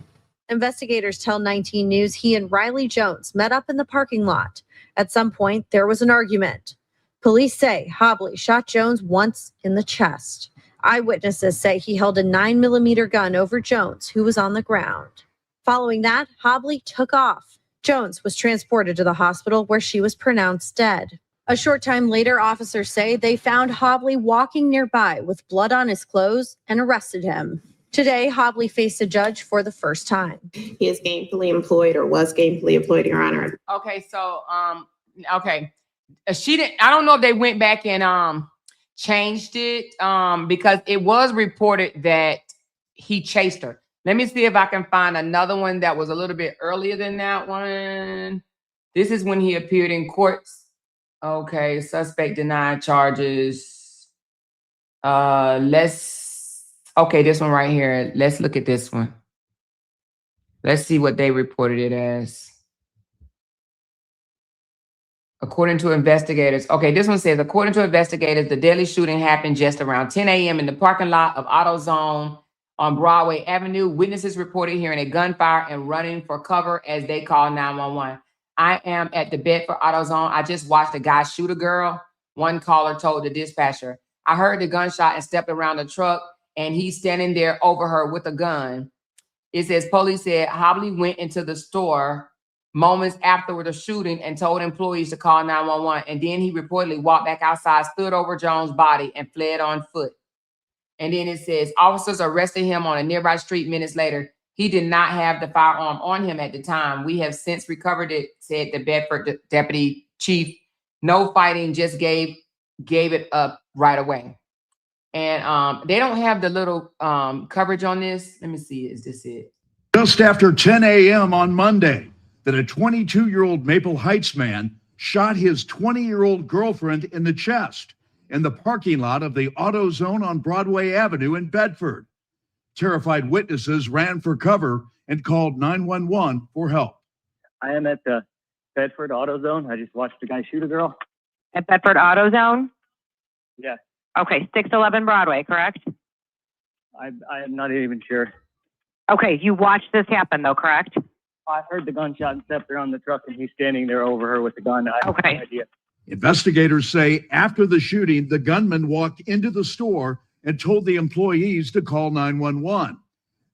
Investigators tell 19 News he and Riley Jones met up in the parking lot. At some point, there was an argument. Police say Hobley shot Jones once in the chest. Eyewitnesses say he held a 9mm gun over Jones, who was on the ground. Following that, Hobley took off. Jones was transported to the hospital where she was pronounced dead. A short time later, officers say they found Hobley walking nearby with blood on his clothes and arrested him. Today, Hobley faced a judge for the first time. He is gainfully employed or was gainfully employed, Your Honor. Okay, so okay. She didn't, I don't know if they went back and changed it because it was reported that he chased her. Let me see if I can find another one that was a little bit earlier than that one. This is when he appeared in courts. Okay, suspect denied charges. Okay, this one right here. Let's look at this one. Let's see what they reported it as. According to investigators, okay, this one says, according to investigators, the deadly shooting happened just around 10 a.m. in the parking lot of AutoZone on Broadway Avenue. Witnesses reported hearing a gunfire and running for cover as they called 911. I am at the Bedford AutoZone. I just watched a guy shoot a girl. One caller told the dispatcher. I heard the gunshot and stepped around the truck, and he's standing there over her with a gun. It says police said Hobley went into the store moments after the shooting and told employees to call 911. And then he reportedly walked back outside, stood over Jones' body, and fled on foot. And then it says officers arrested him on a nearby street minutes later. He did not have the firearm on him at the time. We have since recovered it, said the Bedford deputy chief. No fighting, just gave it up right away. And they don't have the little coverage on this. Let me see, is this it? Just after 10 a.m. on Monday, that a 22-year-old Maple Heights man shot his 20-year-old girlfriend in the chest in the parking lot of the AutoZone on Broadway Avenue in Bedford. Terrified witnesses ran for cover and called 911 for help. I am at the Bedford AutoZone. I just watched a guy shoot a girl. At Bedford AutoZone? Yeah. Okay, 611 Broadway, correct? I am not even sure. Okay, you watched this happen though, correct? I heard the gunshot and stepped around the truck, and he's standing there over her with the gun. I have no idea. Investigators say after the shooting, the gunman walked into the store and told the employees to call 911.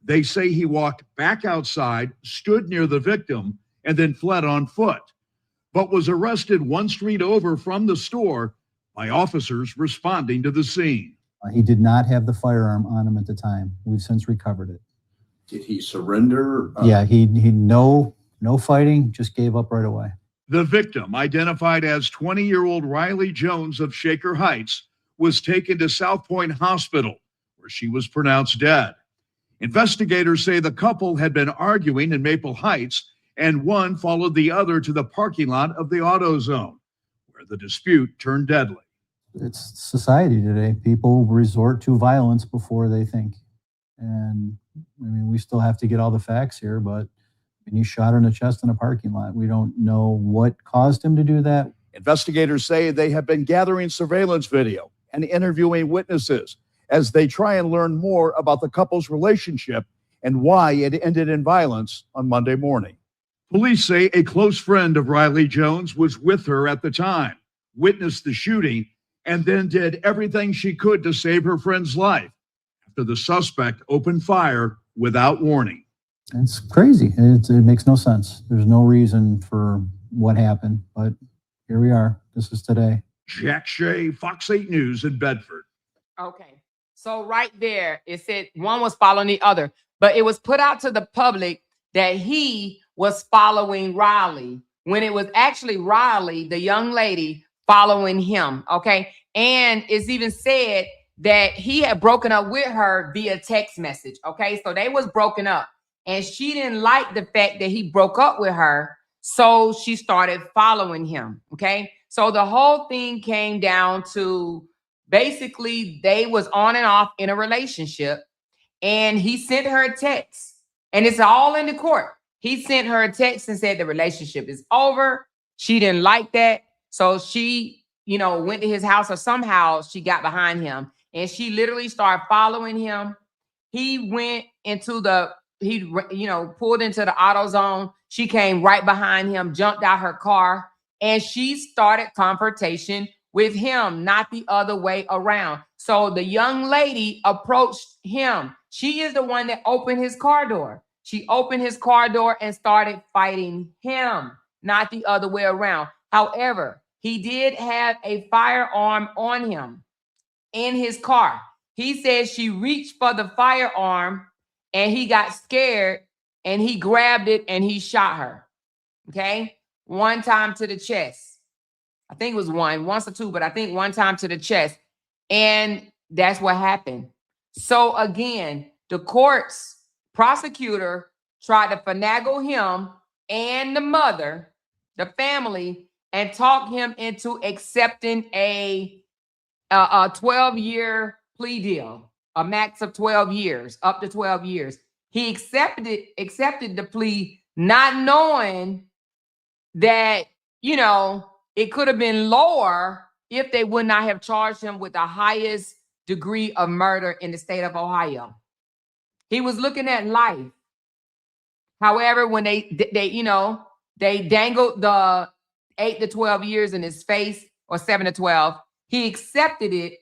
They say he walked back outside, stood near the victim, and then fled on foot, but was arrested one street over from the store by officers responding to the scene. He did not have the firearm on him at the time. We've since recovered it. Did he surrender? Yeah, he no fighting, just gave up right away. The victim, identified as 20-year-old Riley Jones of Shaker Heights, was taken to South Point Hospital, where she was pronounced dead. Investigators say the couple had been arguing in Maple Heights, and one followed the other to the parking lot of the AutoZone, where the dispute turned deadly. It's society today. People resort to violence before they think. And I mean, we still have to get all the facts here, but when you shot her in the chest in a parking lot, we don't know what caused him to do that. Investigators say they have been gathering surveillance video and interviewing witnesses as they try and learn more about the couple's relationship and why it ended in violence on Monday morning. Police say a close friend of Riley Jones was with her at the time, witnessed the shooting, and then did everything she could to save her friend's life after the suspect opened fire without warning. It's crazy. It makes no sense. There's no reason for what happened, but here we are. This is today. Jack Shea, Fox 8 News in Bedford. Okay, so right there, it said one was following the other, but it was put out to the public that he was following Riley when it was actually Riley, the young lady, following him, okay? And it's even said that he had broken up with her via text message, okay? So they was broken up, and she didn't like the fact that he broke up with her, so she started following him, okay? So the whole thing came down to basically they was on and off in a relationship, and he sent her a text, and it's all in the court. He sent her a text and said the relationship is over. She didn't like that. So she, went to his house, or somehow she got behind him, and she literally started following him. He went into the pulled into the AutoZone. She came right behind him, jumped out her car, and she started confrontation with him, not the other way around. So the young lady approached him. She is the one that opened his car door. She opened his car door and started fighting him, not the other way around. However, he did have a firearm on him in his car. He said she reached for the firearm and he got scared and he grabbed it and he shot her. Okay. One time to the chest. I think it was once or two, but I think one time to the chest. And that's what happened. So again, the prosecutor tried to finagle him and the mother, the family, and talk him into accepting a 12-year plea deal, a max of 12 years, up to 12 years. He accepted the plea, not knowing that, it could have been lower if they would not have charged him with the highest degree of murder in the state of Ohio. He was looking at life. However, when they dangled the 8 to 12 years in his face, or 7 to 12, he accepted it,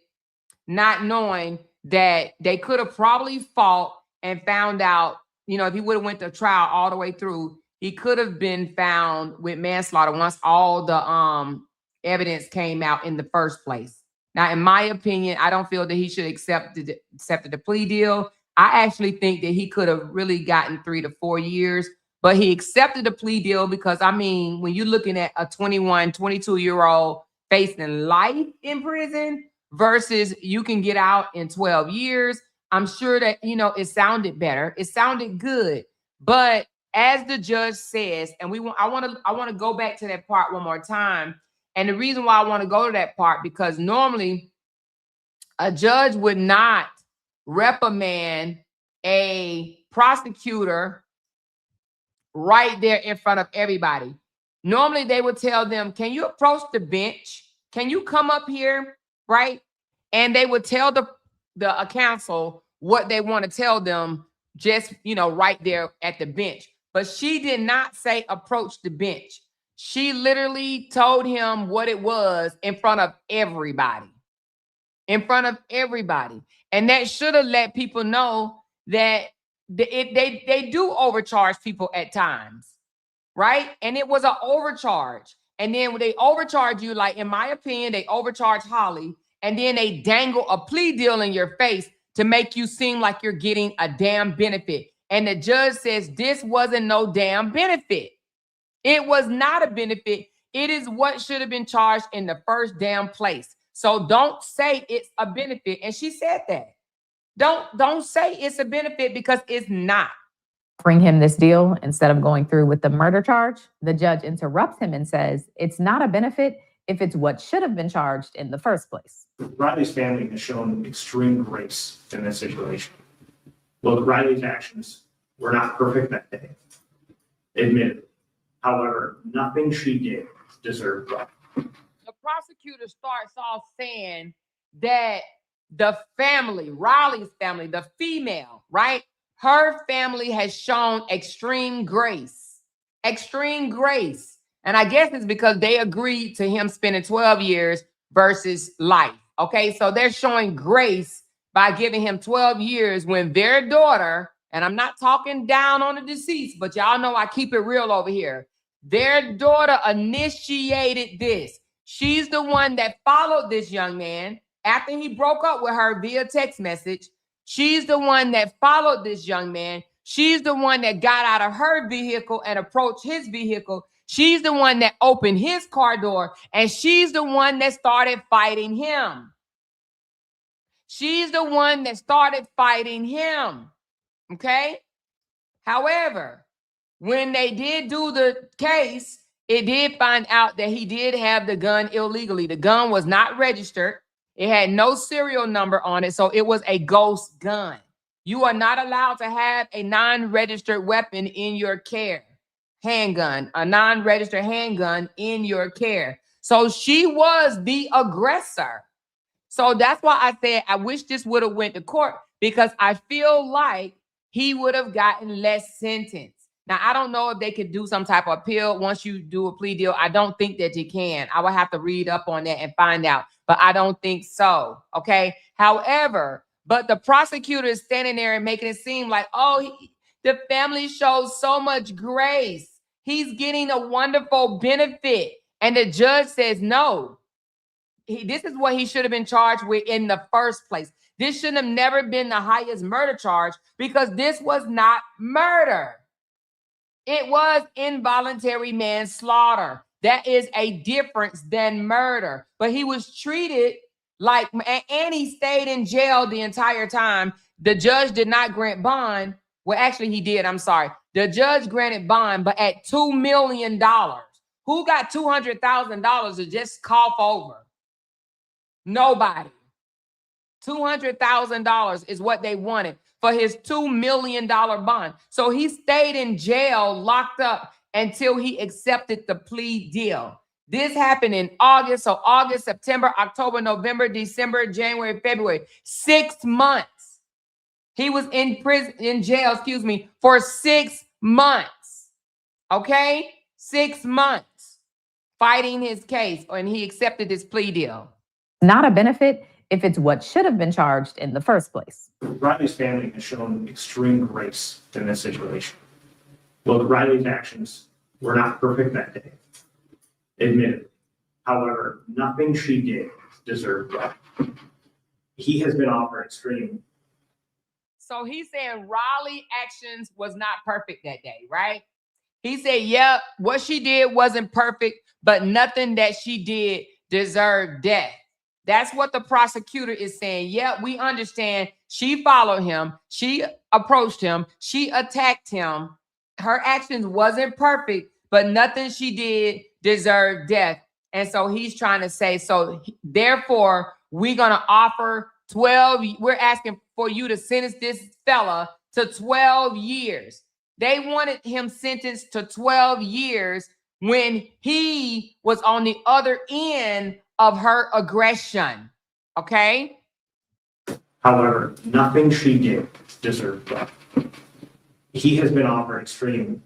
not knowing that they could have probably fought and found out, if he would have went to trial all the way through, he could have been found with manslaughter once all the evidence came out in the first place. Now, in my opinion, I don't feel that he should accepted the plea deal. I actually think that he could have really gotten 3 to 4 years, but he accepted the plea deal because, when you're looking at a 21, 22-year-old facing life in prison versus you can get out in 12 years, I'm sure that, it sounded better. It sounded good. But as the judge says, and I want to go back to that part one more time. And the reason why I want to go to that part, because normally a judge would not reprimand a prosecutor right there in front of everybody. Normally they would tell them, can you approach the bench? Can you come up here? Right? And they would tell the counsel what they want to tell them, just, right there at the bench. But she did not say approach the bench. She literally told him what it was in front of everybody. In front of everybody. And that should have let people know that they do overcharge people at times, right? And it was an overcharge. And then when they overcharge you, like in my opinion, they overcharge Holly, and then they dangle a plea deal in your face to make you seem like you're getting a damn benefit. And the judge says this wasn't no damn benefit. It was not a benefit. It is what should have been charged in the first damn place. So don't say it's a benefit. And she said that. Don't say it's a benefit, because it's not. Offering him this deal instead of going through with the murder charge, the judge interrupts him and says, it's not a benefit if it's what should have been charged in the first place. Riley's family has shown extreme grace in this situation. Look, Riley's actions were not perfect that day, admittedly. However, nothing she did deserved love. The prosecutor starts off saying that the family, Riley's family, the female, right? Her family has shown extreme grace. Extreme grace. And I guess it's because they agreed to him spending 12 years versus life. Okay, so they're showing grace by giving him 12 years when their daughter, and I'm not talking down on the deceased, but y'all know I keep it real over here. Their daughter initiated this. She's the one that followed this young man after he broke up with her via text message. She's the one that followed this young man. She's the one that got out of her vehicle and approached his vehicle. She's the one that opened his car door, and she's the one that started fighting him. She's the one that started fighting him. Okay? However, when they did do the case, it did find out that he did have the gun illegally. The gun was not registered. It had no serial number on it, so it was a ghost gun. You are not allowed to have a non-registered weapon in your care. Handgun, a non-registered handgun in your care. So she was the aggressor. So that's why I said I wish this would have went to court, because I feel like he would have gotten less sentence. Now, I don't know if they could do some type of appeal once you do a plea deal. I don't think that you can. I would have to read up on that and find out, but I don't think so, okay? However, but the prosecutor is standing there and making it seem like, oh, the family shows so much grace. He's getting a wonderful benefit. And the judge says, no, this is what he should have been charged with in the first place. This shouldn't have never been the highest murder charge because this was not murder. It was involuntary manslaughter. That is a difference than murder. But he was treated like, and he stayed in jail the entire time. The judge did not grant bond. Well, actually, he did. I'm sorry. The judge granted bond, but at $2 million. Who got $200,000 to just cough over? Nobody. $200,000 is what they wanted for his $2 million bond. So he stayed in jail, locked up until he accepted the plea deal. This happened in August. So August, September, October, November, December, January, February, 6 months. He was in prison, in jail, for 6 months. Okay? 6 months fighting his case, and he accepted this plea deal. Not a benefit if it's what should have been charged in the first place. Riley's family has shown extreme grace in this situation. Look, Riley's actions were not perfect that day, admittedly. However, nothing she did deserved death. He has been offered extreme. So he's saying Riley's actions was not perfect that day, right? He said, yeah, what she did wasn't perfect, but nothing that she did deserved death. That's what the prosecutor is saying. Yeah, we understand. She followed him. She approached him. She attacked him. Her actions wasn't perfect, but nothing she did deserved death. And so he's trying to say, so therefore, we're going to offer 12. We're asking for you to sentence this fella to 12 years. They wanted him sentenced to 12 years when he was on the other end of her aggression. Okay? However, nothing she did deserved death. He has been offered extreme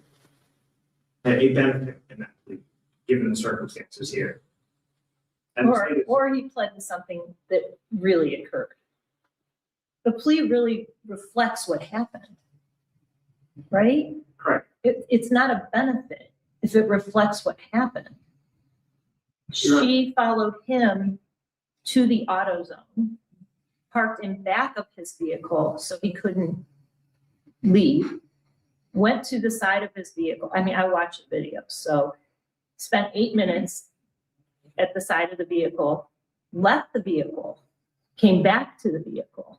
a benefit in that plea, given the circumstances here. Or he pled to something that really occurred. The plea really reflects what happened, right? Correct. It's not a benefit if it reflects what happened. She followed him to the AutoZone, parked in back of his vehicle so he couldn't leave, went to the side of his vehicle. I mean, I watched the video. So spent 8 minutes at the side of the vehicle, left the vehicle, came back to the vehicle,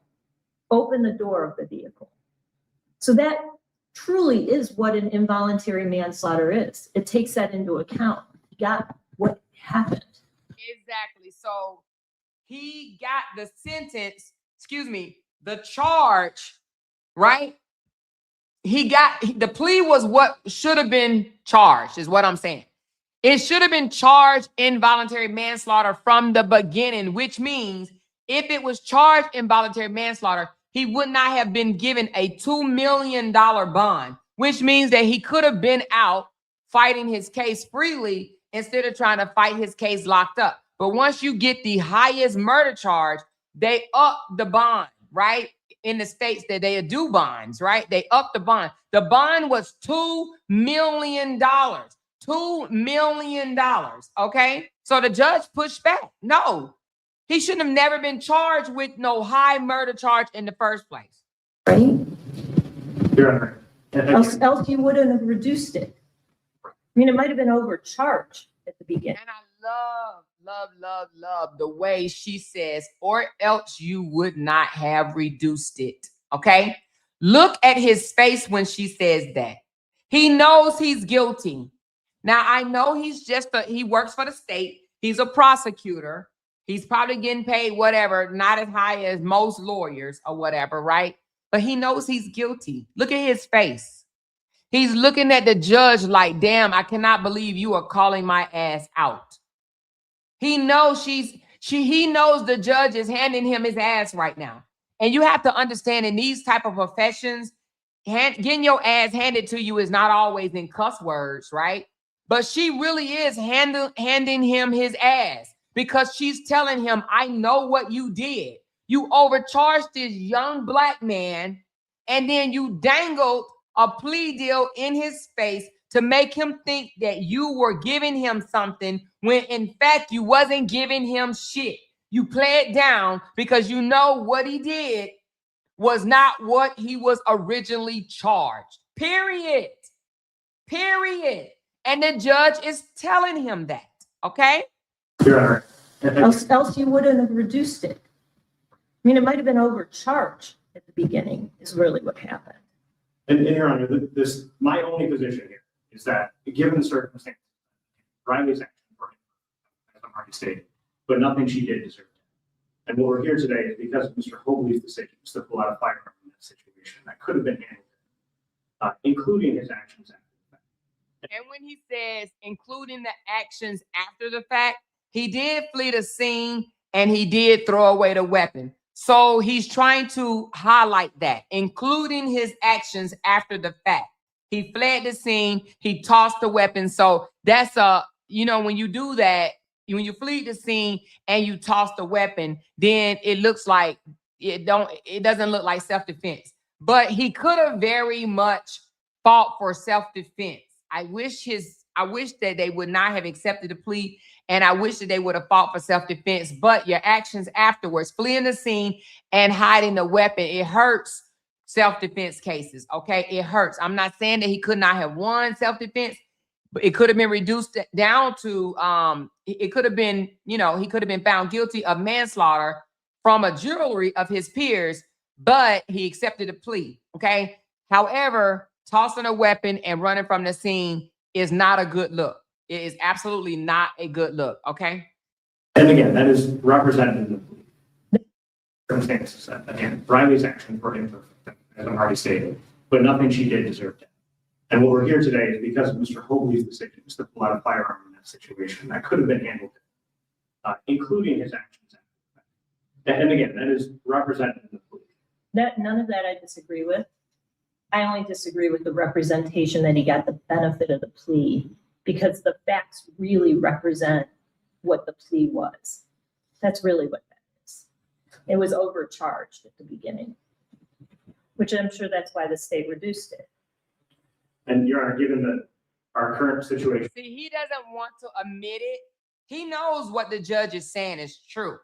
opened the door of the vehicle. So that truly is what an involuntary manslaughter is. It takes that into account. He got what happened. Exactly. So he got the sentence, the charge, right? The plea was what should have been charged, is what I'm saying. It should have been charged involuntary manslaughter from the beginning, which means if it was charged involuntary manslaughter, he would not have been given a $2 million bond, which means that he could have been out fighting his case freely instead of trying to fight his case locked up. But once you get the highest murder charge, they up the bond, right? In the states that they do bonds, right? They up the bond. The bond was $2 million. $2 million. Okay. So the judge pushed back. No, he shouldn't have never been charged with no high murder charge in the first place. Right? Your Honor. Else you wouldn't have reduced it. I mean, it might have been overcharged at the beginning. And I love the way she says, or else you would not have reduced it. Okay. Look at his face when she says that. He knows he's guilty. Now, I know he works for the state. He's a prosecutor. He's probably getting paid whatever, not as high as most lawyers or whatever, right? But he knows he's guilty. Look at his face. He's looking at the judge like, damn, I cannot believe you are calling my ass out. He knows he knows the judge is handing him his ass right now. And you have to understand in these type of professions, getting your ass handed to you is not always in cuss words, right? But she really is handing him his ass because she's telling him, I know what you did. You overcharged this young black man, and then you dangled a plea deal in his face to make him think that you were giving him something when in fact you wasn't giving him shit. You play it down because you know what he did was not what he was originally charged. Period. Period. And the judge is telling him that, okay? Your Honor. Else you wouldn't have reduced it. I mean, it might have been overcharged at the beginning is really what happened. And Your Honor, my only position here is that given the circumstances, Riley's action for him, as I've already stated, but nothing she did deserved it. And what we're here today is because of Mr. Hobley's decision to pull out a firearm in that situation that could have been handled, including his actions after the fact. And when he says including the actions after the fact, he did flee the scene and he did throw away the weapon. So he's trying to highlight that, including his actions after the fact. He fled the scene, he tossed the weapon. So that's when you do that, when you flee the scene and you toss the weapon, then it looks like it doesn't look like self-defense. But he could have very much fought for self-defense. I wish that they would not have accepted the plea, and I wish that they would have fought for self-defense. But your actions afterwards, fleeing the scene and hiding the weapon, it hurts self-defense cases, okay? It hurts. I'm not saying that he could not have won self-defense, but it could have been reduced down to, it could have been, he could have been found guilty of manslaughter from a jury of his peers, but he accepted a plea, okay? However, tossing a weapon and running from the scene is not a good look. It is absolutely not a good look, okay? And again, that is represented in the plea. Circumstances, again, Riley's action for him, as I've already stated, but nothing she did deserved it. And what we're here today is because of Mr. Hobley's decision to pull out a firearm in that situation that could have been handled, including his actions. And again, that is represented in the plea. None of that I disagree with. I only disagree with the representation that he got the benefit of the plea because the facts really represent what the plea was. That's really what that is. It was overcharged at the beginning, which I'm sure that's why the state reduced it. And Your Honor, given our current situation. See, he doesn't want to admit it. He knows what the judge is saying is true,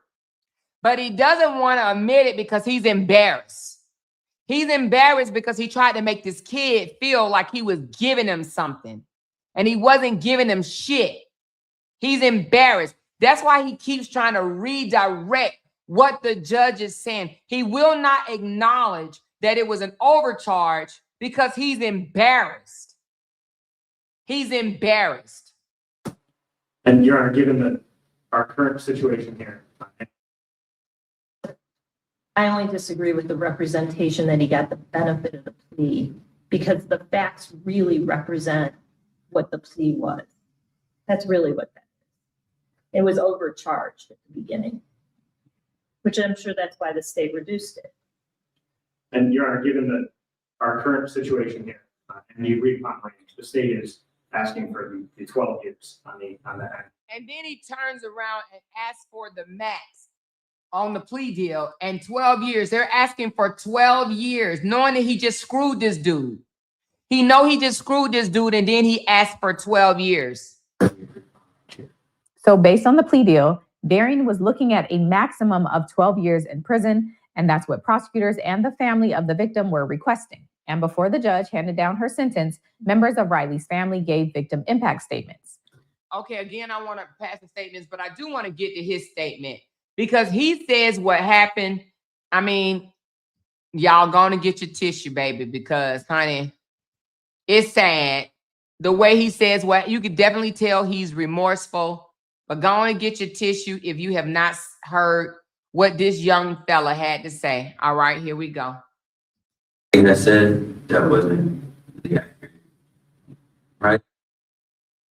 but he doesn't want to admit it because he's embarrassed. He's embarrassed because he tried to make this kid feel like he was giving him something and he wasn't giving him shit. He's embarrassed. That's why he keeps trying to redirect what the judge is saying. He will not acknowledge that it was an overcharge because he's embarrassed. He's embarrassed. And Your Honor, given our current situation here. I only disagree with the representation that he got the benefit of the plea because the facts really represent what the plea was. That's really what that is. It was overcharged at the beginning, which I'm sure that's why the state reduced it. And Your Honor, given our current situation here, and the agreed upon range, the state is asking for the 12 years on that. And then he turns around and asks for the max on the plea deal and 12 years. They're asking for 12 years, knowing that he just screwed this dude. He just screwed this dude, and then he asked for 12 years. So based on the plea deal, Darien was looking at a maximum of 12 years in prison, and that's what prosecutors and the family of the victim were requesting. And before the judge handed down her sentence, members of Riley's family gave victim impact statements. Okay, again, I want to pass the statements, but I do want to get to his statement because he says what happened. I mean, y'all gonna get your tissue, baby, because, honey, it's sad. The way he says what, you could definitely tell he's remorseful, but go on and get your tissue if you have not heard what this young fella had to say. All right, here we go. I said that wasn't the accurate, right?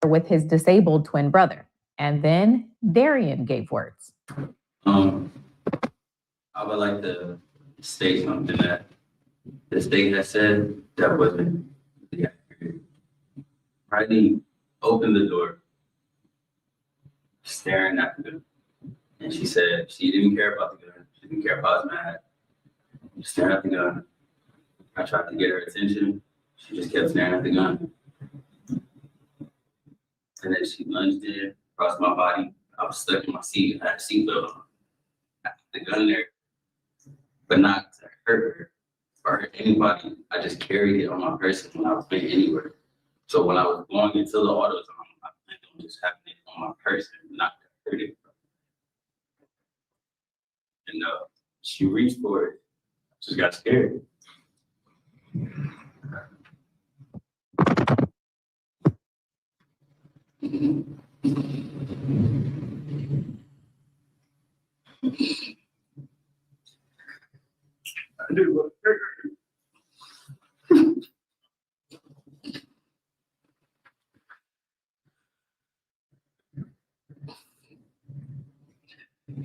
With his disabled twin brother. And then Darien gave words. I would like to state something that the state has said that wasn't accurate. Riley opened the door, staring at the gun. And she said she didn't care about the gun. She didn't care if I was mad. Staring at the gun. I tried to get her attention. She just kept staring at the gun. And then she lunged in, across my body. I was stuck in my seat. I had a seatbelt on. I had the gun there, but not to hurt her or hurt anybody. I just carried it on my person when I was going anywhere. So when I was going into the AutoZone, I planned on just having it on my person, not to hurt it. And she reached for it. Just got scared. I didn't want to hurt her.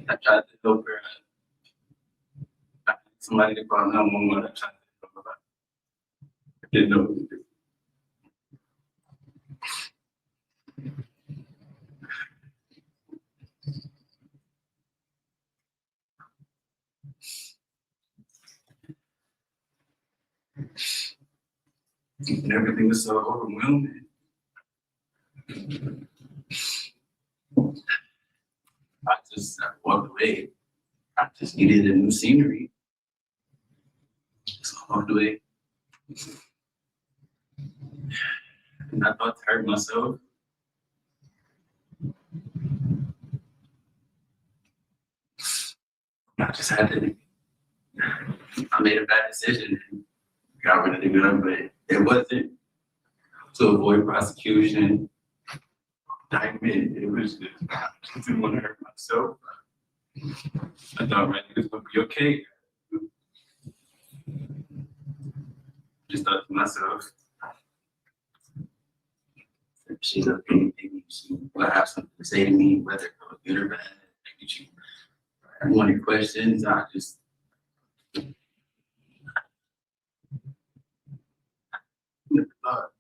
I tried to help her. I had somebody to call 911. I tried to help her. I didn't know what to do. And everything was so overwhelming. I walked away. I just needed a new scenery. So I walked away. And I thought to hurt myself. I just had to. I made a bad decision and got rid of the gun, but it wasn't to avoid prosecution. Indictment. It was just I didn't want to hurt myself. I thought Randy was gonna be okay. Just thought to myself, if she's up anything, she will have something to say to me, whether it was good or bad. Maybe she had any questions. I just never thought.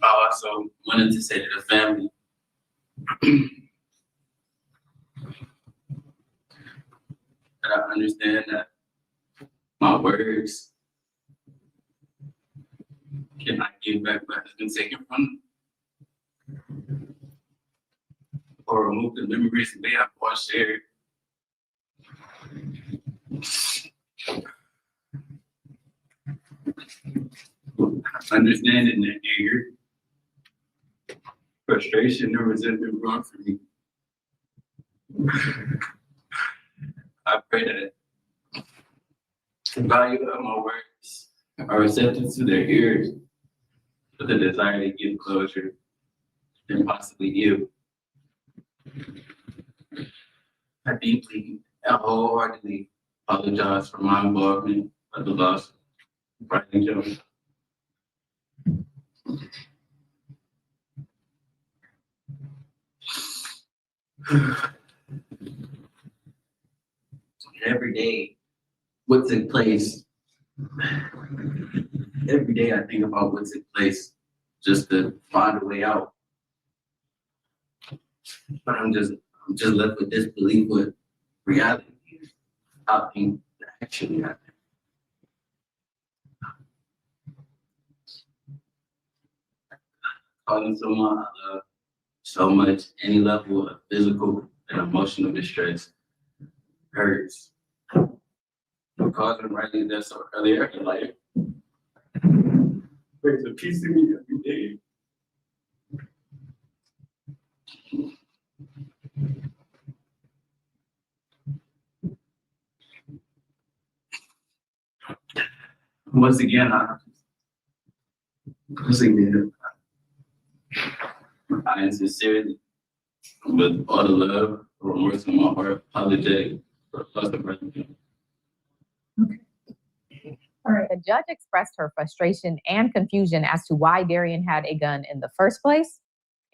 I also wanted to say to the family, that I understand that my words cannot give back what has been taken from them, or remove the memories they have all shared. Understanding that anger, frustration, and resentment wrong for me. I pray that the value of my words are receptive to their ears with the desire to give closure and possibly heal. I deeply and wholeheartedly apologize for my involvement of the loss of Brian Jones. Every day, what took place, every day I think about what took place just to find a way out. But I'm just left with disbelief with reality, how things actually happen. Calling someone I love so much, any level of physical and emotional distress hurts. Causing Riley death so early in life brings a piece of me every day. Once again, I am sincerely With all the love, remorse in my heart, apologetic for the loss of everything. All right. The judge expressed her frustration and confusion as to why Darien had a gun in the first place.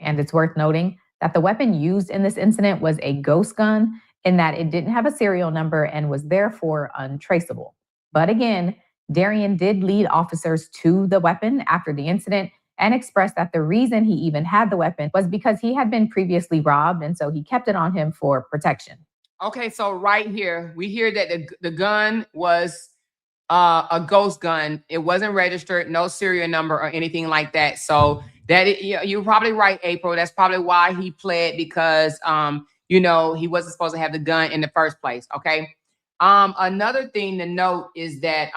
And it's worth noting that the weapon used in this incident was a ghost gun, in that it didn't have a serial number and was therefore untraceable. But again, Darien did lead officers to the weapon after the incident and expressed that the reason he even had the weapon was because he had been previously robbed, and so he kept it on him for protection. Okay, so right here, we hear that the gun was a ghost gun. It wasn't registered, no serial number or anything like that. So you're probably right, April. That's probably why he pled, because he wasn't supposed to have the gun in the first place. Okay. Another thing to note is that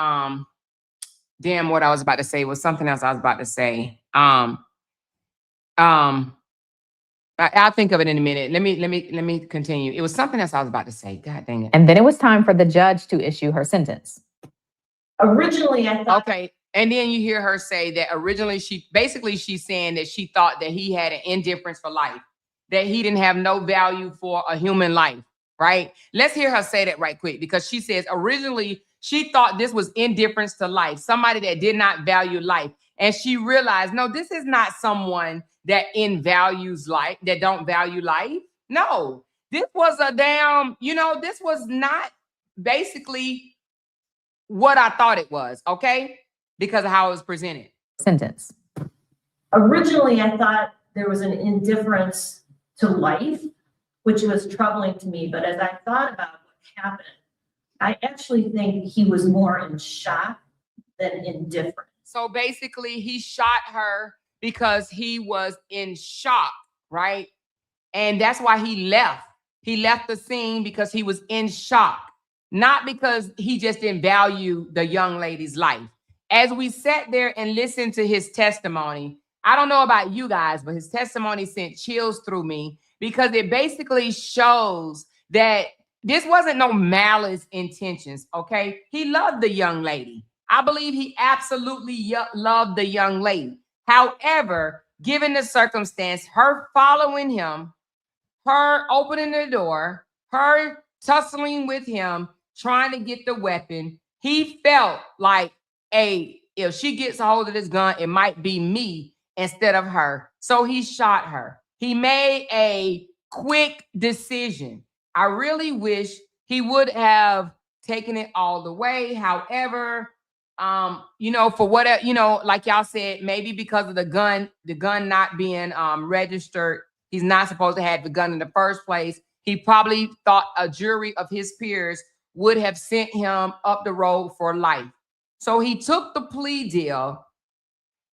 damn, what I was about to say was something else I was about to say. I'll think of it in a minute. Let me continue. It was something else I was about to say. God dang it. And then it was time for the judge to issue her sentence. Originally, I thought. Okay. And then you hear her say that originally she's saying that she thought that he had an indifference for life, that he didn't have no value for a human life, right? Let's hear her say that right quick, because she says originally she thought this was indifference to life, somebody that did not value life. And she realized, no, this is not someone that values life, that don't value life. No, this was a damn, this was not basically what I thought it was, okay? Because of how it was presented. Sentence. Originally, I thought there was an indifference to life, which was troubling to me. But as I thought about what happened, I actually think he was more in shock than indifferent. So basically, he shot her because he was in shock, right? And that's why he left. He left the scene because he was in shock, not because he just didn't value the young lady's life. As we sat there and listened to his testimony, I don't know about you guys, but his testimony sent chills through me, because it basically shows that this wasn't no malice intentions, okay? He loved the young lady. I believe he absolutely loved the young lady. However, given the circumstance, her following him, her opening the door, her tussling with him, trying to get the weapon, he felt like, hey, if she gets a hold of this gun, it might be me instead of her. So he shot her. He made a quick decision. I really wish he would have taken it all the way. However, for whatever, like y'all said, maybe because of the gun not being registered, he's not supposed to have the gun in the first place. He probably thought a jury of his peers would have sent him up the road for life. So he took the plea deal,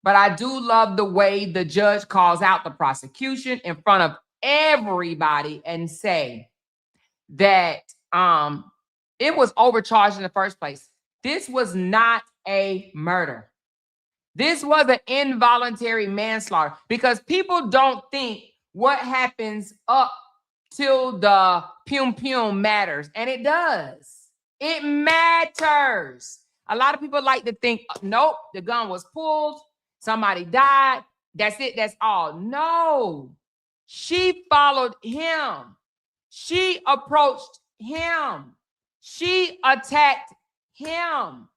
but I do love the way the judge calls out the prosecution in front of everybody and say that it was overcharged in the first place. This was not a murder. This was an involuntary manslaughter, because people don't think what happens up till the pum matters, and it does. It matters. A lot of people like to think, nope, the gun was pulled, somebody died, that's it, that's all. No, she followed him. She approached him. She attacked him.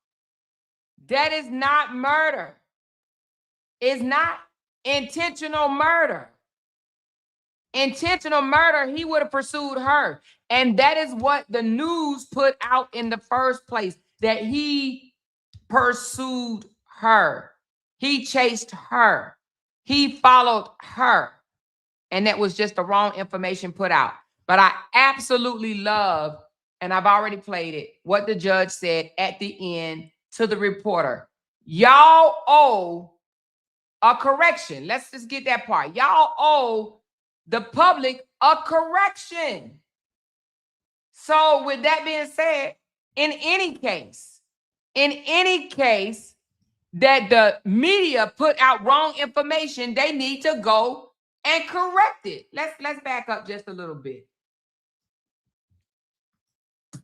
That is not murder. It's not intentional murder. Intentional murder, he would have pursued her. And that is what the news put out in the first place, that he pursued her. He chased her. He followed her. And that was just the wrong information put out. But I absolutely love, and I've already played it, what the judge said at the end to the reporter. Y'all owe a correction. Let's just get that part. Y'all owe the public a correction. So with that being said, in any case that the media put out wrong information, they need to go and correct it. Let's back up just a little bit.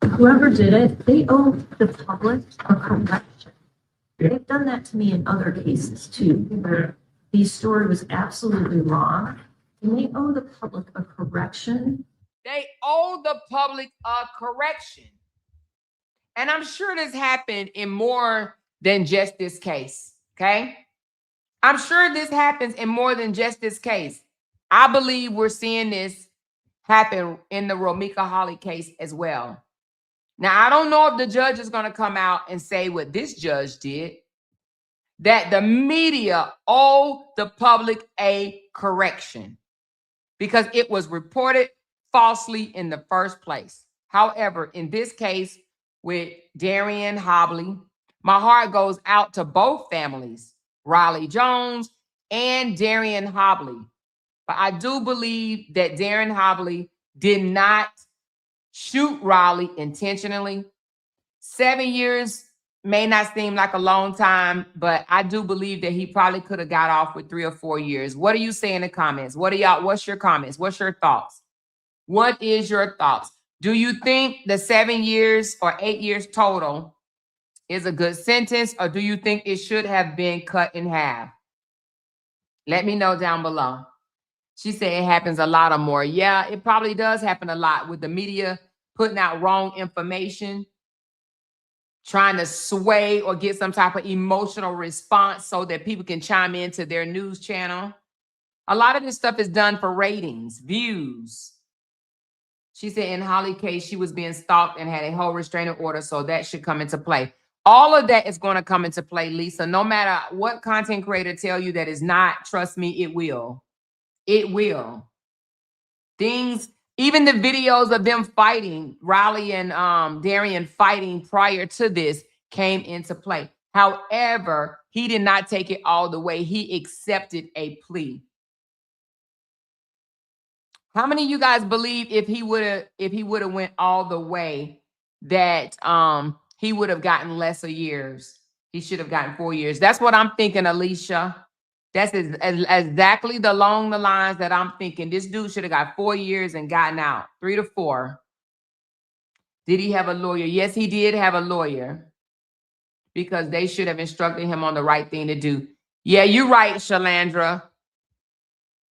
Whoever did it, they owe the public a correction. They've done that to me in other cases too, where the story was absolutely wrong And they owe the public a correction. They owe the public a correction. And I'm sure this happened in more than just this case, okay? I'm sure this happens in more than just this case. I believe we're seeing this happen in the Romika Holly case as well. Now, I don't know if the judge is going to come out and say what this judge did, that the media owe the public a correction because it was reported falsely in the first place. However, in this case with Darien Hobley, my heart goes out to both families, Riley Jones and Darien Hobley. But I do believe that Darien Hobley did not shoot Riley intentionally. 7 years may not seem like a long time, but I do believe that he probably could have got off with 3 or 4 years. What do you say in the comments? What's your comments? What's your thoughts? What is your thoughts? Do you think the 7 years or 8 years total is a good sentence, or do you think it should have been cut in half? Let me know down below. She said it happens a lot or more. Yeah, it probably does happen a lot with the media putting out wrong information, trying to sway or get some type of emotional response so that people can chime into their news channel. A lot of this stuff is done for ratings, views. She said in Holly's case, she was being stalked and had a whole restraining order, so that should come into play. All of that is going to come into play, Lisa. No matter what content creator tell you that is not, trust me, it will. It will. Things, even the videos of them fighting, Riley and Darien fighting prior to this came into play. However, he did not take it all the way. He accepted a plea. How many of you guys believe if he would have went all the way that he would have gotten lesser years? He should have gotten 4 years. That's what I'm thinking, Alicia. That's exactly along the lines that I'm thinking. This dude should have got 4 years and gotten out. 3 to 4. Did he have a lawyer? Yes, he did have a lawyer, because they should have instructed him on the right thing to do. Yeah, you're right, Shalandra.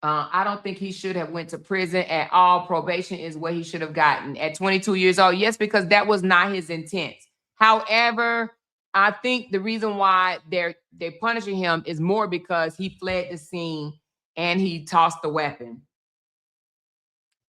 I don't think he should have went to prison at all. Probation is what he should have gotten at 22 years old. Yes, because that was not his intent. However, I think the reason why they're punishing him is more because he fled the scene and he tossed the weapon.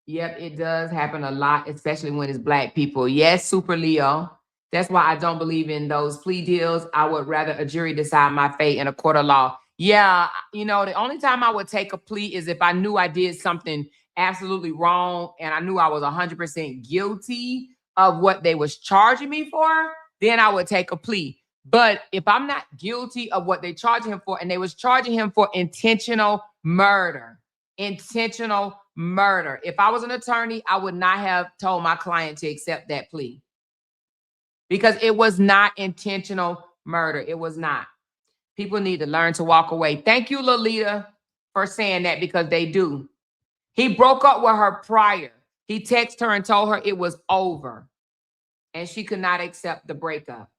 Yep, it does happen a lot, especially when it's Black people. Yes, Super Leo. That's why I don't believe in those plea deals. I would rather a jury decide my fate in a court of law. Yeah, you know, the only time I would take a plea is if I knew I did something absolutely wrong and I knew I was 100% guilty of what they was charging me for, then I would take a plea. But if I'm not guilty of what they charging him for, and they was charging him for intentional murder, if I was an attorney, I would not have told my client to accept that plea, because it was not intentional murder. It was not. People need to learn to walk away. Thank you, Lolita, for saying that, because they do. He broke up with her prior. He texted her and told her it was over, and she could not accept the breakup.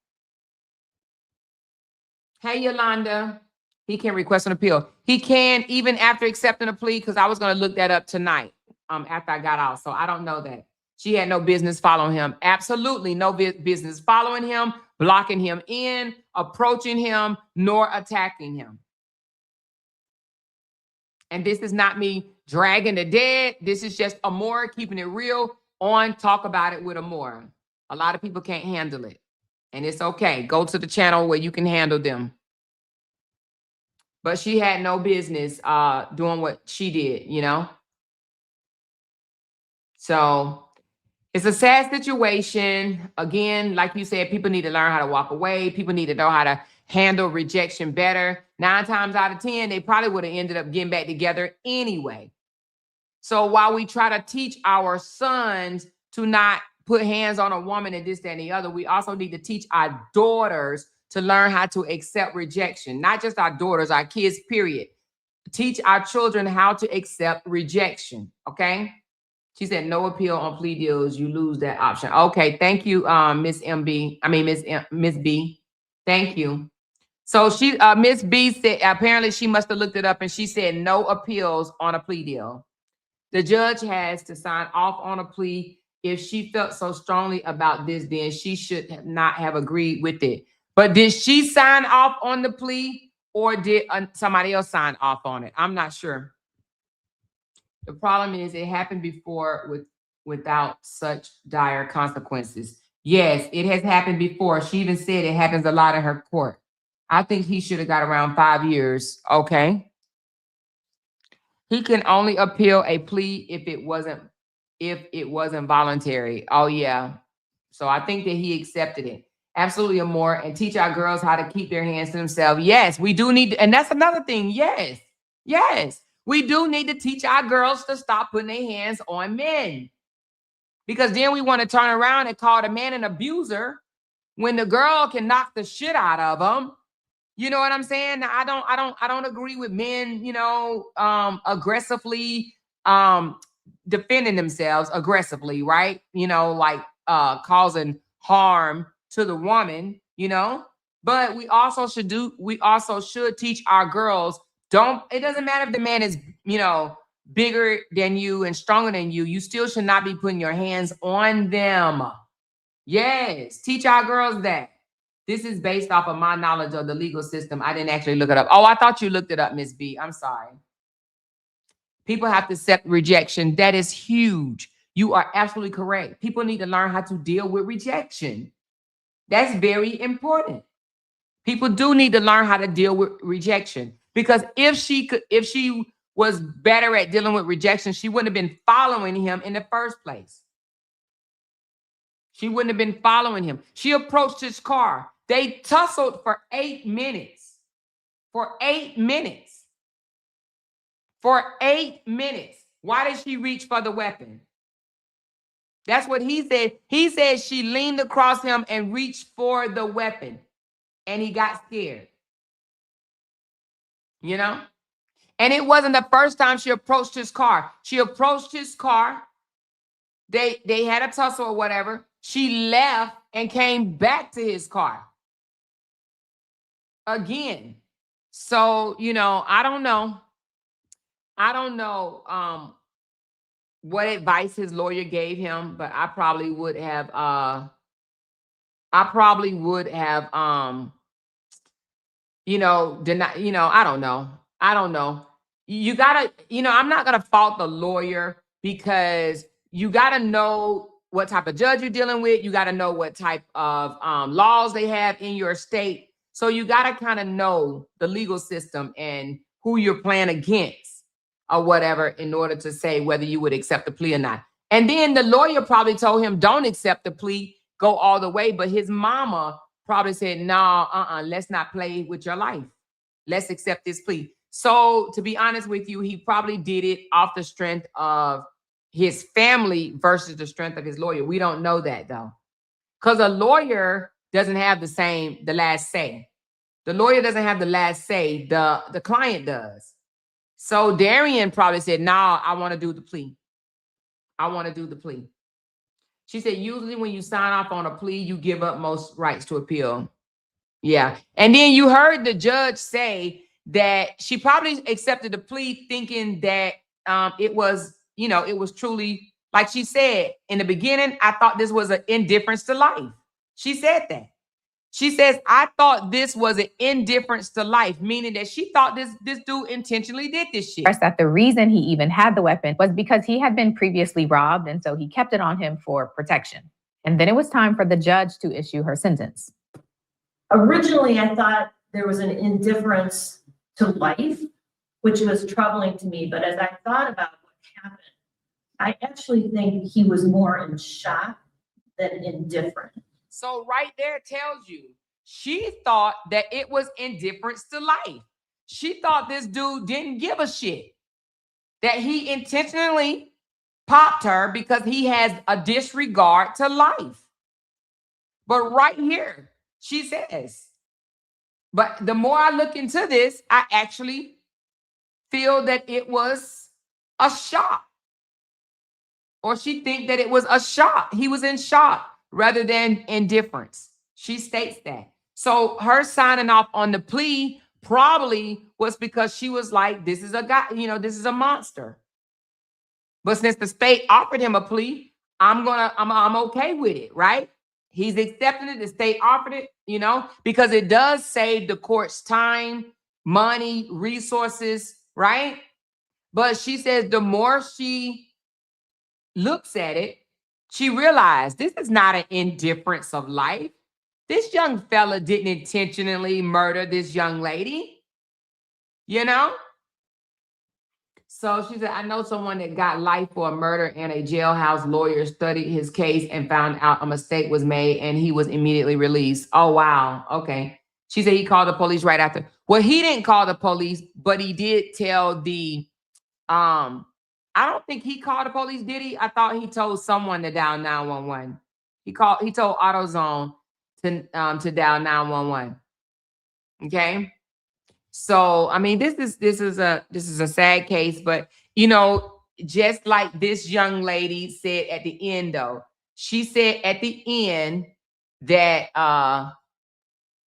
Hey, Yolanda. He can request an appeal. He can, even after accepting a plea, because I was going to look that up tonight after I got out, so I don't know that. She had no business following him. Absolutely no business following him, blocking him in, approaching him, nor attacking him. And this is not me dragging the dead. This is just Amora keeping it real on Talk About It with Amora. A lot of people can't handle it, and it's okay. Go to the channel where you can handle them. But she had no business doing what she did, you know? So it's a sad situation. Again, like you said, people need to learn how to walk away. People need to know how to handle rejection better. 9 times out of 10, they probably would have ended up getting back together anyway. So while we try to teach our sons to not put hands on a woman and this, that, and the other, we also need to teach our daughters to learn how to accept rejection. Not just our daughters, our kids, period. Teach our children how to accept rejection, okay? She said, no appeal on plea deals. You lose that option. Okay, thank you, Miss B. Thank you. So Miss B said, apparently she must have looked it up, and she said no appeals on a plea deal. The judge has to sign off on a plea. If she felt so strongly about this, then she should not have agreed with it. But did she sign off on the plea, or did somebody else sign off on it? I'm not sure. The problem is it happened before without such dire consequences. Yes, it has happened before. She even said it happens a lot in her court. I think he should have got around 5 years. Okay. He can only appeal a plea if it wasn't voluntary. Oh yeah. So I think that he accepted it. Absolutely, more, and teach our girls how to keep their hands to themselves. Yes, we do need to, and that's another thing. Yes. Yes. We do need to teach our girls to stop putting their hands on men. Because then we want to turn around and call the man an abuser when the girl can knock the shit out of him. You know what I'm saying? Now, I don't agree with men, aggressively defending themselves aggressively, right? Like causing harm to the woman, But we also should teach our girls, it doesn't matter if the man is, bigger than you and stronger than you, you still should not be putting your hands on them. Yes, teach our girls that. This is based off of my knowledge of the legal system. I didn't actually look it up. Oh, I thought you looked it up, Miss B. I'm sorry. People have to accept rejection. That is huge. You are absolutely correct. People need to learn how to deal with rejection. That's very important. People do need to learn how to deal with rejection, because if she was better at dealing with rejection, she wouldn't have been following him in the first place. She wouldn't have been following him. She approached his car. They tussled for 8 minutes. For 8 minutes. For 8 minutes. Why did she reach for the weapon? That's what he said. He said she leaned across him and reached for the weapon, and he got scared. And it wasn't the first time she approached his car. She approached his car. They had a tussle or whatever. She left and came back to his car again. So, I don't know. I don't know what advice his lawyer gave him, but I probably would have I don't know. I don't know. You gotta, I'm not gonna fault the lawyer, because you gotta know what type of judge you're dealing with. You gotta know what type of laws they have in your state. So you gotta kind of know the legal system and who you're playing against or whatever in order to say whether you would accept the plea or not. And then the lawyer probably told him, don't accept the plea, go all the way. But his mama probably said, no, let's not play with your life. Let's accept this plea. So to be honest with you, he probably did it off the strength of his family versus the strength of his lawyer. We don't know that though, because a lawyer doesn't have the last say. The lawyer doesn't have the last say. The client does. So Darien probably said, nah, I want to do the plea. I want to do the plea. She said, usually when you sign off on a plea, you give up most rights to appeal. Yeah. And then you heard the judge say that she probably accepted the plea thinking that it was truly, like she said in the beginning, I thought this was an indifference to life. She said that. She says, I thought this was an indifference to life, meaning that she thought this dude intentionally did this shit. That the reason he even had the weapon was because he had been previously robbed, and so he kept it on him for protection. And then it was time for the judge to issue her sentence. Originally, I thought there was an indifference to life, which was troubling to me. But as I thought about what happened, I actually think he was more in shock than indifferent. So right there tells you, she thought that it was indifference to life. She thought this dude didn't give a shit, that he intentionally popped her because he has a disregard to life. But right here, she says, but the more I look into this, I actually feel that it was a shock. Or she think that it was a shock. He was in shock rather than indifference. She states that. So her signing off on the plea probably was because she was like, this is a guy, this is a monster. But since the state offered him a plea, I'm okay with it, right? He's accepting it. The state offered it, you know, because it does save the court's time, money, resources, right? But she says the more she looks at it, she realized this is not an indifference of life. This young fella didn't intentionally murder this young lady, you know? So she said, I know someone that got life for a murder, and a jailhouse lawyer studied his case and found out a mistake was made, and he was immediately released. Oh, wow. Okay. She said he called the police right after. Well, he didn't call the police, but he did tell the, I don't think he called the police, did he? I thought he told someone to dial 911. He told AutoZone to dial 911. Okay. So, I mean, this is a sad case, but you know, just like this young lady said at the end, though, she said at the end that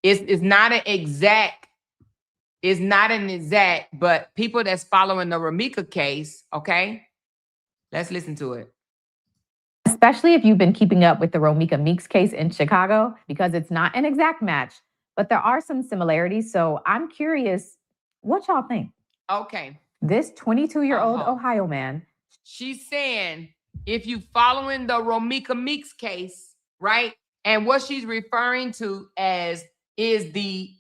it's not an exact, but people that's following the Ramika case, okay, let's listen to it. Especially if you've been keeping up with the Romika Meeks case in Chicago, because it's not an exact match, but there are some similarities. So I'm curious what y'all think. Okay. This 22-year-old Ohio man. She's saying if you following the Romika Meeks case, right? And what she's referring to as is the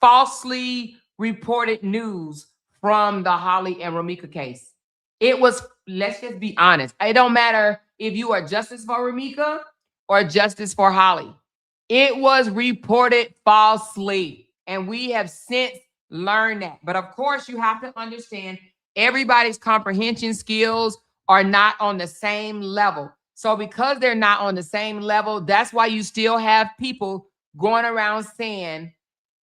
falsely reported news from the Holly and Romika case. It was, let's just be honest. It don't matter if you are justice for Romika or justice for Holly. It was reported falsely. And we have since learned that. But of course, you have to understand everybody's comprehension skills are not on the same level. So because they're not on the same level, that's why you still have people going around saying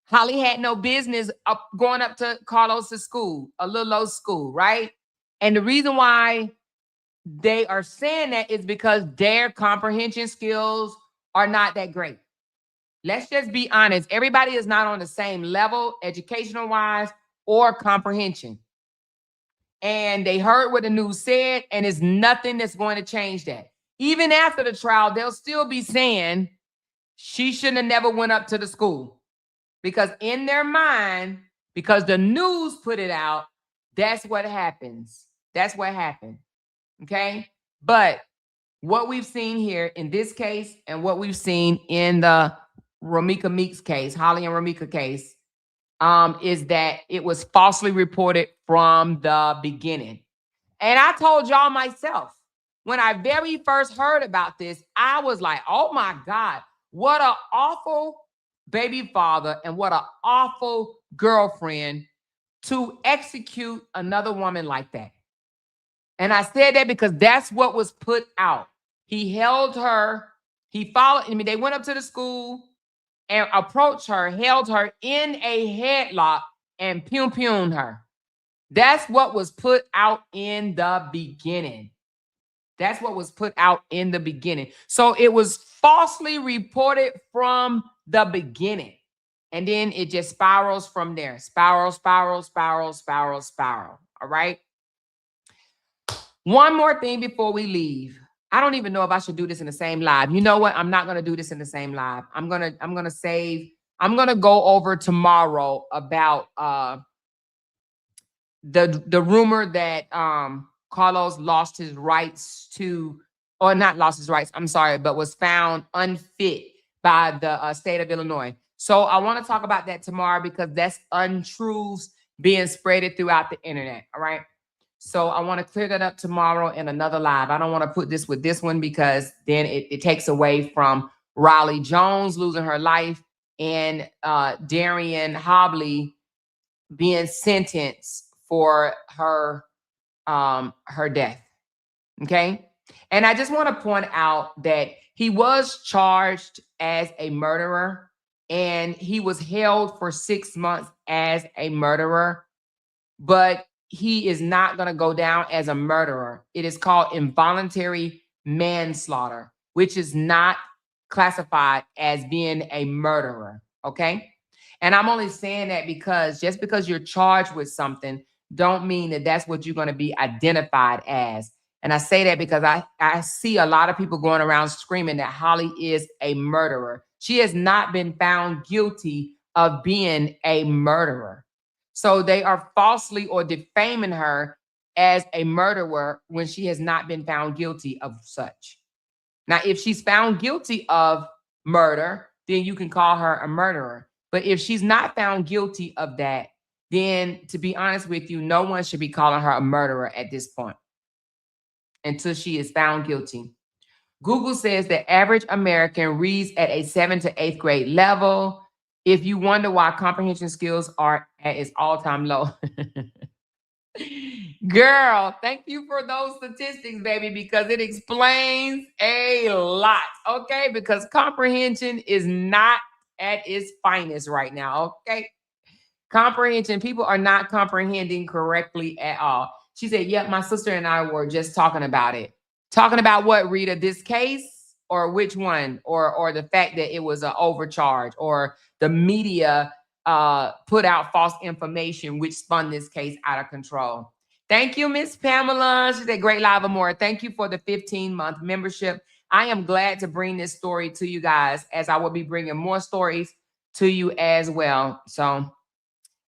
Holly had no business going up to Carlos's school, a little old school, right? And the reason why they are saying that is because their comprehension skills are not that great. Let's just be honest. Everybody is not on the same level, educational wise or comprehension. And they heard what the news said, and it's nothing that's going to change that. Even after the trial, they'll still be saying she shouldn't have never went up to the school. Because in their mind, because the news put it out, that's what happens. That's what happened. Okay? But what we've seen here in this case and what we've seen in the Romika Meeks case, Holly and Romika case, is that it was falsely reported from the beginning. And I told y'all myself, when I very first heard about this, I was like, oh my God, what an awful baby father and what an awful girlfriend to execute another woman like that. And I said that because that's what was put out. He held her, he followed, I mean, they went up to the school and approached her, held her in a headlock and pew-pewed her. That's what was put out in the beginning. That's what was put out in the beginning. So it was falsely reported from the beginning. And then it just spirals from there. Spiral, spiral, spiral, spiral, spiral. All right. One more thing before we leave. I don't even know if I should do this in the same live. You know what? I'm not going to do this in the same live. I'm going to go over tomorrow about the rumor that Carlos lost his rights to, or not lost his rights, I'm sorry, but was found unfit by the state of Illinois. So I want to talk about that tomorrow because that's untruths being spreaded throughout the internet. All right. So I want to clear that up tomorrow in another live. I don't want to put this with this one because then it takes away from Riley Jones losing her life and Darien Hobley being sentenced for her death. Okay. And I just want to point out that he was charged as a murderer and he was held for 6 months as a murderer, but he is not going to go down as a murderer. It is called involuntary manslaughter, which is not classified as being a murderer. Okay. And I'm only saying that because just because you're charged with something don't mean that that's what you're going to be identified as. And I say that because I see a lot of people going around screaming that Holly is a murderer. She has not been found guilty of being a murderer. So they are falsely or defaming her as a murderer when she has not been found guilty of such. Now, if she's found guilty of murder, then you can call her a murderer. But if she's not found guilty of that, then to be honest with you, no one should be calling her a murderer at this point until she is found guilty. Google says the average American reads at a 7th to 8th grade level. If you wonder why comprehension skills are at its all-time low. Girl, thank you for those statistics, baby, because it explains a lot, okay? Because comprehension is not at its finest right now, okay? Comprehension, people are not comprehending correctly at all. She said, yep, my sister and I were just talking about it. Talking about what, Rita, this case or which one? Or the fact that it was an overcharge or the media put out false information, which spun this case out of control. Thank you, Miss Pamela. She said, great live more. Thank you for the 15-month membership. I am glad to bring this story to you guys, as I will be bringing more stories to you as well. So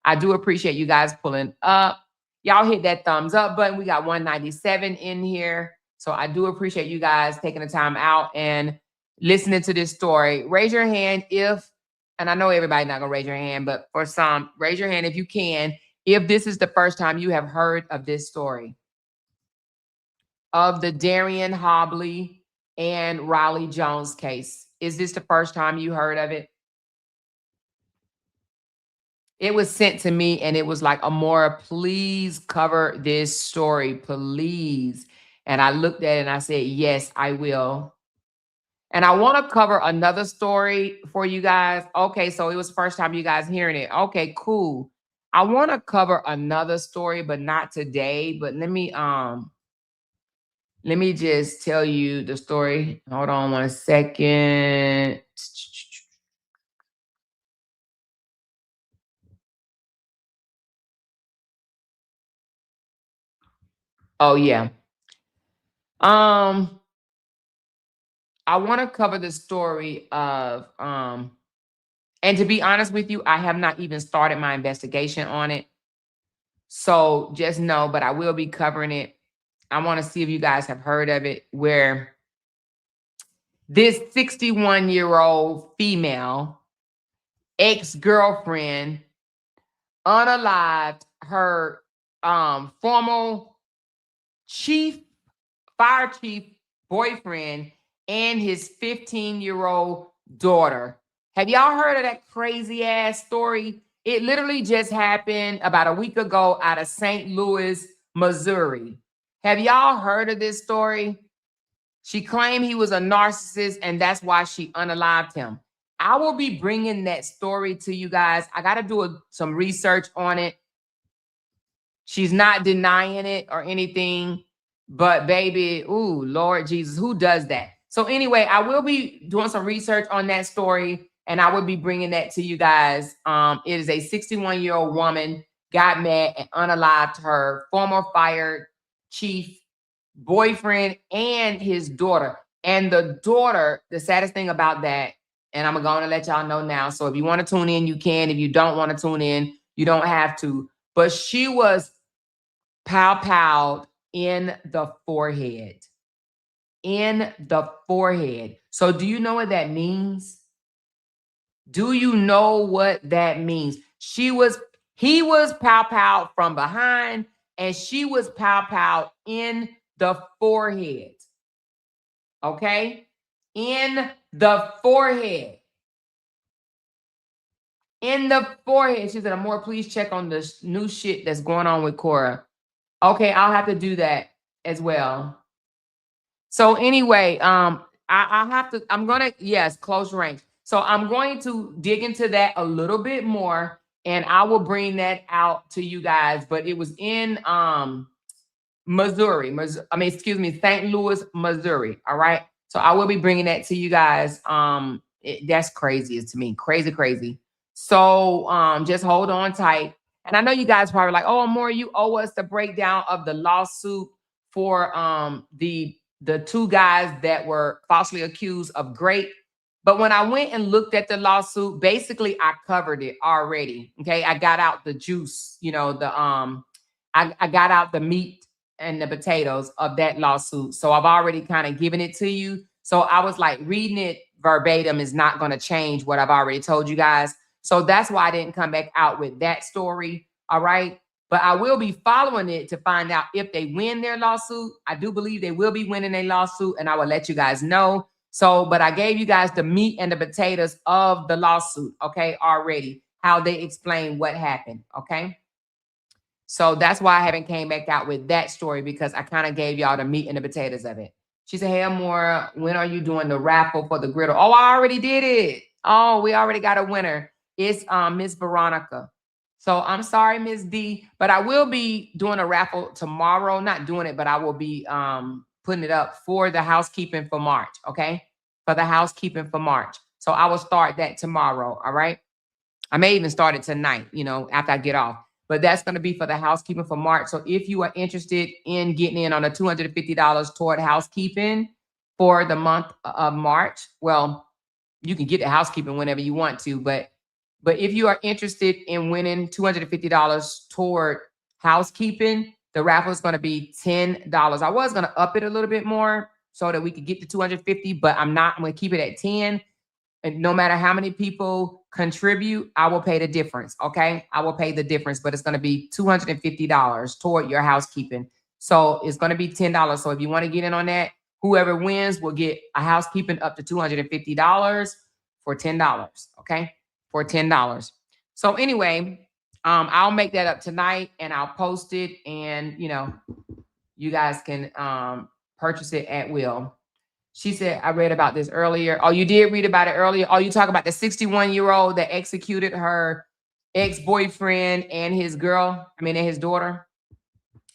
I do appreciate you guys pulling up. Y'all hit that thumbs up button. We got 197 in here. So I do appreciate you guys taking the time out and listening to this story. Raise your hand if, and I know everybody's not going to raise your hand, but for some, raise your hand if you can, if this is the first time you have heard of this story of the Darien Hobley and Riley Jones case. Is this the first time you heard of it? It was sent to me and it was like, Amora, please cover this story, please. And I looked at it and I said, yes, I will. And I want to cover another story for you guys. Okay, so it was the first time you guys hearing it. Okay, cool. I want to cover another story, but not today. But let me just tell you the story. Hold on 1 second. Oh, yeah. I want to cover the story of, and to be honest with you, I have not even started my investigation on it. So just know, but I will be covering it. I want to see if you guys have heard of it, where this 61-year-old female ex-girlfriend unalived her former fire chief boyfriend and his 15-year-old daughter. Have y'all heard of that crazy ass story? It literally just happened about a week ago out of St. Louis, Missouri. Have y'all heard of this story? She claimed he was a narcissist and that's why she unalived him. I will be bringing that story to you guys. I got to do some research on it. She's not denying it or anything. But baby, ooh, Lord Jesus, who does that? So anyway, I will be doing some research on that story and I will be bringing that to you guys. It is a 61-year-old woman got mad and unalived her former fire chief boyfriend and his daughter. And the daughter, the saddest thing about that, and I'm going to let y'all know now. So if you want to tune in, you can. If you don't want to tune in, you don't have to. But she was pow-powed in the forehead. In the forehead. So do you know what that means? Do you know what that means? He was pow-powed from behind and she was pow-powed in the forehead. Okay? In the forehead. In the forehead. She said, Amor, please check on the new shit that's going on with Cora. Okay, I'll have to do that as well. So anyway, I'm gonna, yes, close range. So I'm going to dig into that a little bit more and I will bring that out to you guys. But it was in Missouri. St. Louis, Missouri. All right. So I will be bringing that to you guys. That's crazy to me. Crazy. So just hold on tight. And I know you guys probably like, oh, Amor, you owe us the breakdown of the lawsuit for the two guys that were falsely accused of grape. But when I went and looked at the lawsuit, basically I covered it already. Okay, I got out the juice, you know, I got out the meat and the potatoes of that lawsuit. So I've already kind of given it to you. So I was like, reading it verbatim is not going to change what I've already told you guys. So that's why I didn't come back out with that story. All right. But I will be following it to find out if they win their lawsuit. I do believe they will be winning a lawsuit, and I will let you guys know. So, but I gave you guys the meat and the potatoes of the lawsuit, okay, already, how they explain what happened, okay? So that's why I haven't came back out with that story, because I kind of gave y'all the meat and the potatoes of it. She said, hey, Amora, when are you doing the raffle for the griddle? Oh, I already did it. Oh, we already got a winner. It's Miss Veronica. So I'm sorry, Miss D, but I will be doing a raffle tomorrow. Not doing it, but I will be putting it up for the housekeeping for March, okay? For the housekeeping for March. So I will start that tomorrow, all right? I may even start it tonight, you know, after I get off. But that's going to be for the housekeeping for March. So if you are interested in getting in on the $250 toward housekeeping for the month of March, well, you can get the housekeeping whenever you want to. But if you are interested in winning $250 toward housekeeping, the raffle is going to be $10. I was going to up it a little bit more so that we could get to 250, but I'm not. I'm going to keep it at 10. And no matter how many people contribute, I will pay the difference, okay? I will pay the difference, but it's going to be $250 toward your housekeeping. So it's going to be $10. So if you want to get in on that, whoever wins will get a housekeeping up to $250 for $10, okay? For $10. So anyway, I'll make that up tonight and I'll post it, and, you know, you guys can purchase it at will. She said, I read about this earlier. Oh, you did read about it earlier? Oh, you talk about the 61-year-old that executed her ex-boyfriend and his and his daughter?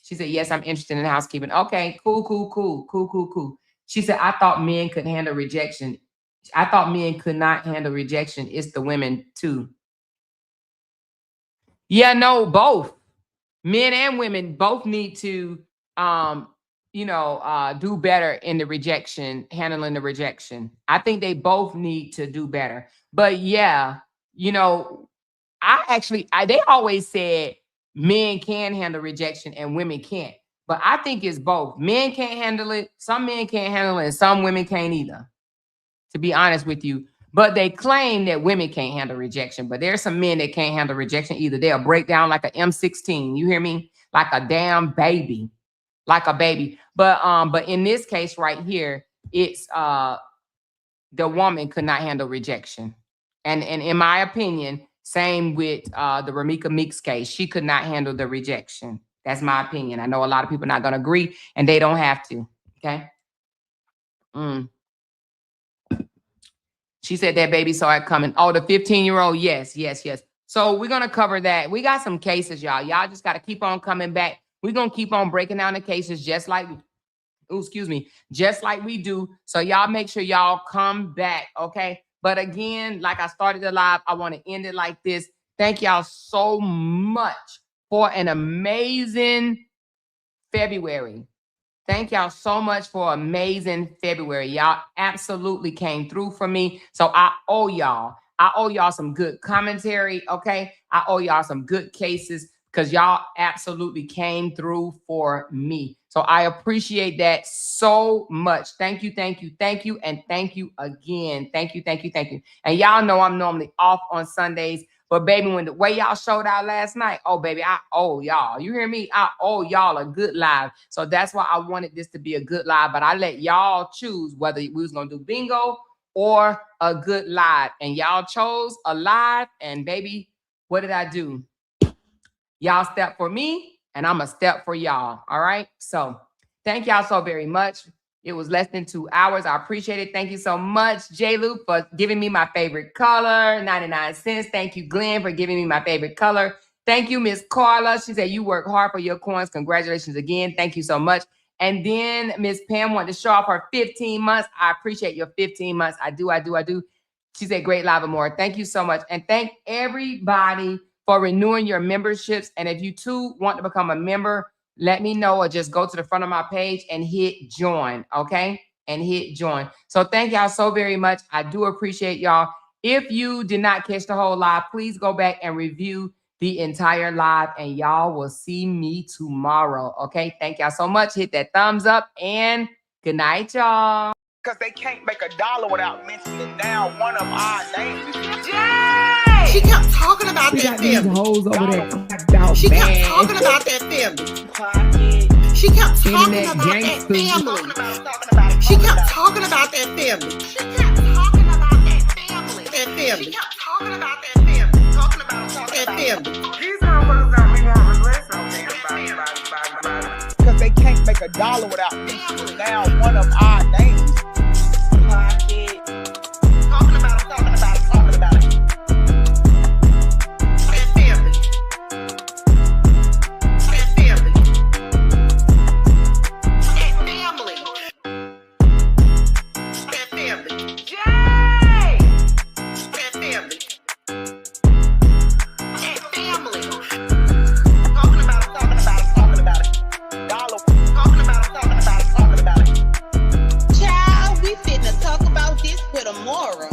She said, yes, I'm interested in housekeeping. Okay, cool. She said, I thought men could handle rejection. I thought men could not handle rejection. It's the women too. Yeah, no, both. Men and women both need to do better in the rejection, handling the rejection. I think they both need to do better. But yeah, you know, they always said men can handle rejection and women can't. But I think it's both. Men can't handle it. Some men can't handle it, and some women can't either, to be honest with you. But they claim that women can't handle rejection. But there's some men that can't handle rejection either. They'll break down like an M16. You hear me? Like a damn baby. Like a baby. But in this case right here, it's the woman could not handle rejection. And in my opinion, same with the Ramika Meeks case. She could not handle the rejection. That's my opinion. I know a lot of people are not going to agree, and they don't have to. Okay. She said that baby saw it coming. Oh, the 15-year-old. Yes. So we're going to cover that. We got some cases, y'all. Y'all just got to keep on coming back. We're going to keep on breaking down the cases just like we do. So y'all make sure y'all come back, okay? But again, like I started the live, I want to end it like this. Thank y'all so much for an amazing February. Thank y'all so much for amazing February. Y'all absolutely came through for me. So I owe y'all some good commentary, okay? I owe y'all some good cases because y'all absolutely came through for me. So I appreciate that so much. Thank you. And thank you again. Thank you. And y'all know I'm normally off on Sundays. But baby, when the way y'all showed out last night, oh baby, I owe y'all. You hear me? I owe y'all a good live. So that's why I wanted this to be a good live. But I let y'all choose whether we was gonna do bingo or a good live. And y'all chose a live. And baby, what did I do? Y'all step for me, and I'm a step for y'all. All right. So thank y'all so very much. It was less than 2 hours. I appreciate it. Thank you so much, J-Loop, for giving me my favorite color, 99 cents. Thank you, Glenn, for giving me my favorite color. Thank you, Miss Carla. She said, you work hard for your coins. Congratulations again. Thank you so much. And then Miss Pam wanted to show off her 15 months. I appreciate your 15 months. I do. She said, great live, Amora. Thank you so much. And thank everybody for renewing your memberships. And if you too want to become a member let me know, or just go to the front of my page and hit join, okay? And hit join. So thank y'all so very much. I do appreciate y'all. If you did not catch the whole live, please go back and review the entire live, and y'all will see me tomorrow, okay? Thank y'all so much. Hit that thumbs up, and good night, y'all. Because they can't make $1 without mentioning down one of our names. Yay! She kept talking about We that got these family. hoes over there clapped out, She kept man. talking about that family. She kept talking Internet about that gangsters. family. She kept talking about that family. She kept talking about that family. That family. She kept talking about that family. Talking about that family. These motherfuckers got me wanting to listen something. Because they can't make $1 without mentioning down one of our names. Talking about it. Talking about it. Talking about it. That family. That family. That family. That family. Yay! That family. That family. Talking about it. Talking about it. Talking about it. $1. Talking about it. Talking about it. Talking about it. Child, we finna talk about this with a moral.